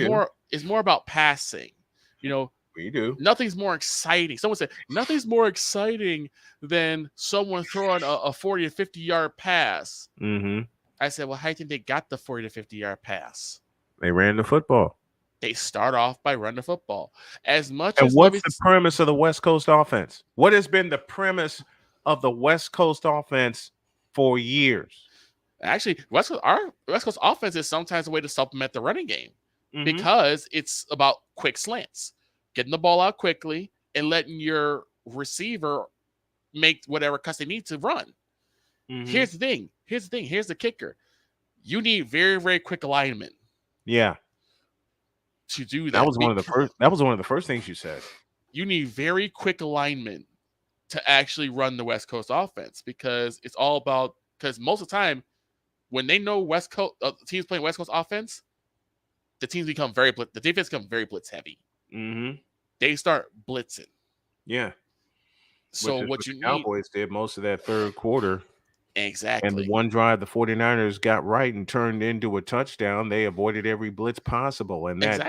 more about passing. You know, we do. Nothing's more exciting. Someone said, nothing's more exciting than someone throwing a 40 to 50-yard pass. Mm-hmm. I said, well, how do you think they got the 40 to 50-yard pass? They ran the football. They start off by running the football. What's the premise of the West Coast offense? What has been the premise of the West Coast offense for years? Actually, our West Coast offense is sometimes a way to supplement the running game because it's about quick slants, getting the ball out quickly and letting your receiver make whatever cuts they need to run. Here's the thing. Here's the kicker. You need very, very quick alignment. Yeah. To do that. That was one of the first things you said. You need very quick alignment to actually run the West Coast offense because it's all about, because most of the time when they know West Coast teams playing West Coast offense, the defense become very blitz heavy. They start blitzing. Yeah. So what you need, Cowboys did most of that third quarter. Exactly. And the one drive the 49ers got right and turned into a touchdown, they avoided every blitz possible. And that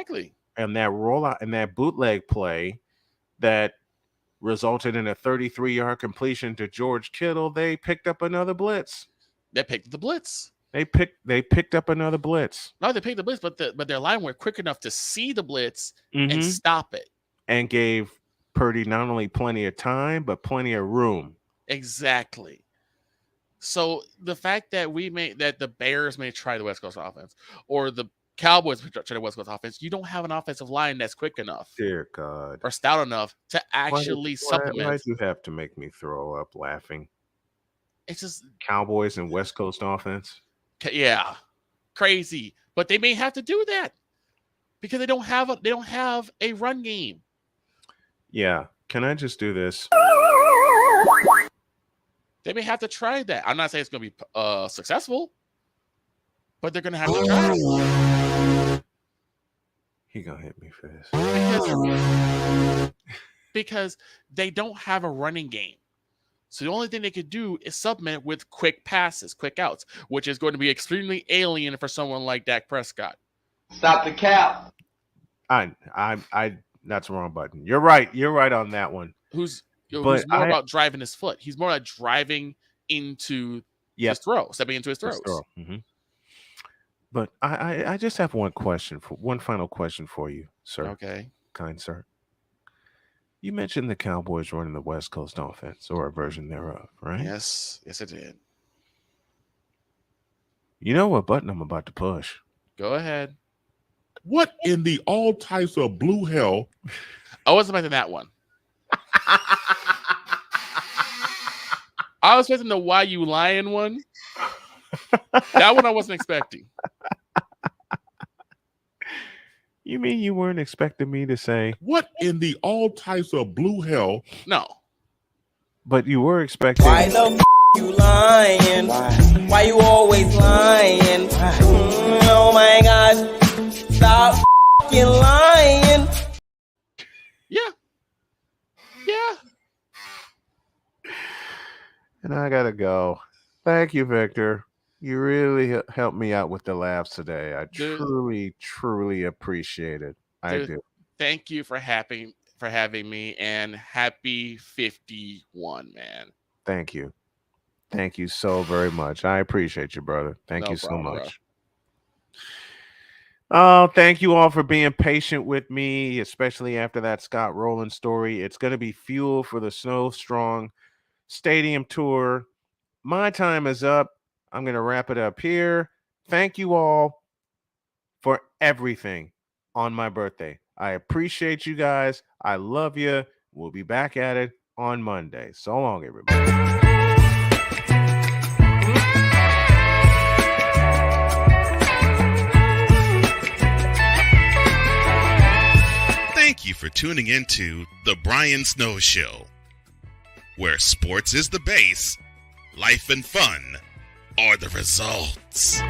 rollout and that bootleg play that resulted in a 33-yard completion to George Kittle, they picked up another blitz. They picked the blitz. They picked up another blitz. No, they picked the blitz, but their line were quick enough to see the blitz and stop it. And gave Purdy not only plenty of time, but plenty of room. Exactly. So the fact that the Bears may try the West Coast offense or the Cowboys try the West Coast offense, you don't have an offensive line that's quick enough, dear God, or stout enough to actually supplement. Why do you have to make me throw up laughing? It's just Cowboys and West Coast offense. Yeah, crazy. But they may have to do that because they don't have a run game. Yeah, can I just do this? They may have to try that. I'm not saying it's going to be successful, but they're going to have to try. He gonna hit me for this because they don't have a running game. So the only thing they could do is supplement with quick passes, quick outs, which is going to be extremely alien for someone like Dak Prescott. Stop the cap. That's the wrong button. You're right on that one. Who's more about driving his foot. He's more like driving into his throw, stepping into his throws. But I just have one final question for you, sir. Okay. Kind sir. You mentioned the Cowboys running the West Coast offense or a version thereof, right? Yes, I did. You know what button I'm about to push? Go ahead. What in the all types of blue hell? I wasn't expecting that one. I was expecting the "Why You Lying" one. That one I wasn't expecting. You mean you weren't expecting me to say what in the all types of blue hell? No. But you were expecting. Why the you lying? Why you always lying? Oh my gosh. Stop lying. Yeah. And I gotta go. Thank you, Victor. You really helped me out with the laughs today. I truly appreciate it. I do. Thank you for having me, and happy 51, man. Thank you. Thank you so very much. I appreciate you, brother. Thank you so much. Bro. Oh, thank you all for being patient with me, especially after that Scott Rolen story. It's going to be fuel for the Snow Strong Stadium tour. My time is up. I'm going to wrap it up here. Thank you all for everything on my birthday. I appreciate you guys. I love you. We'll be back at it on Monday. So long, everybody. Thank you for tuning into The Brian Snow Show. where sports is the base, life and fun are the results.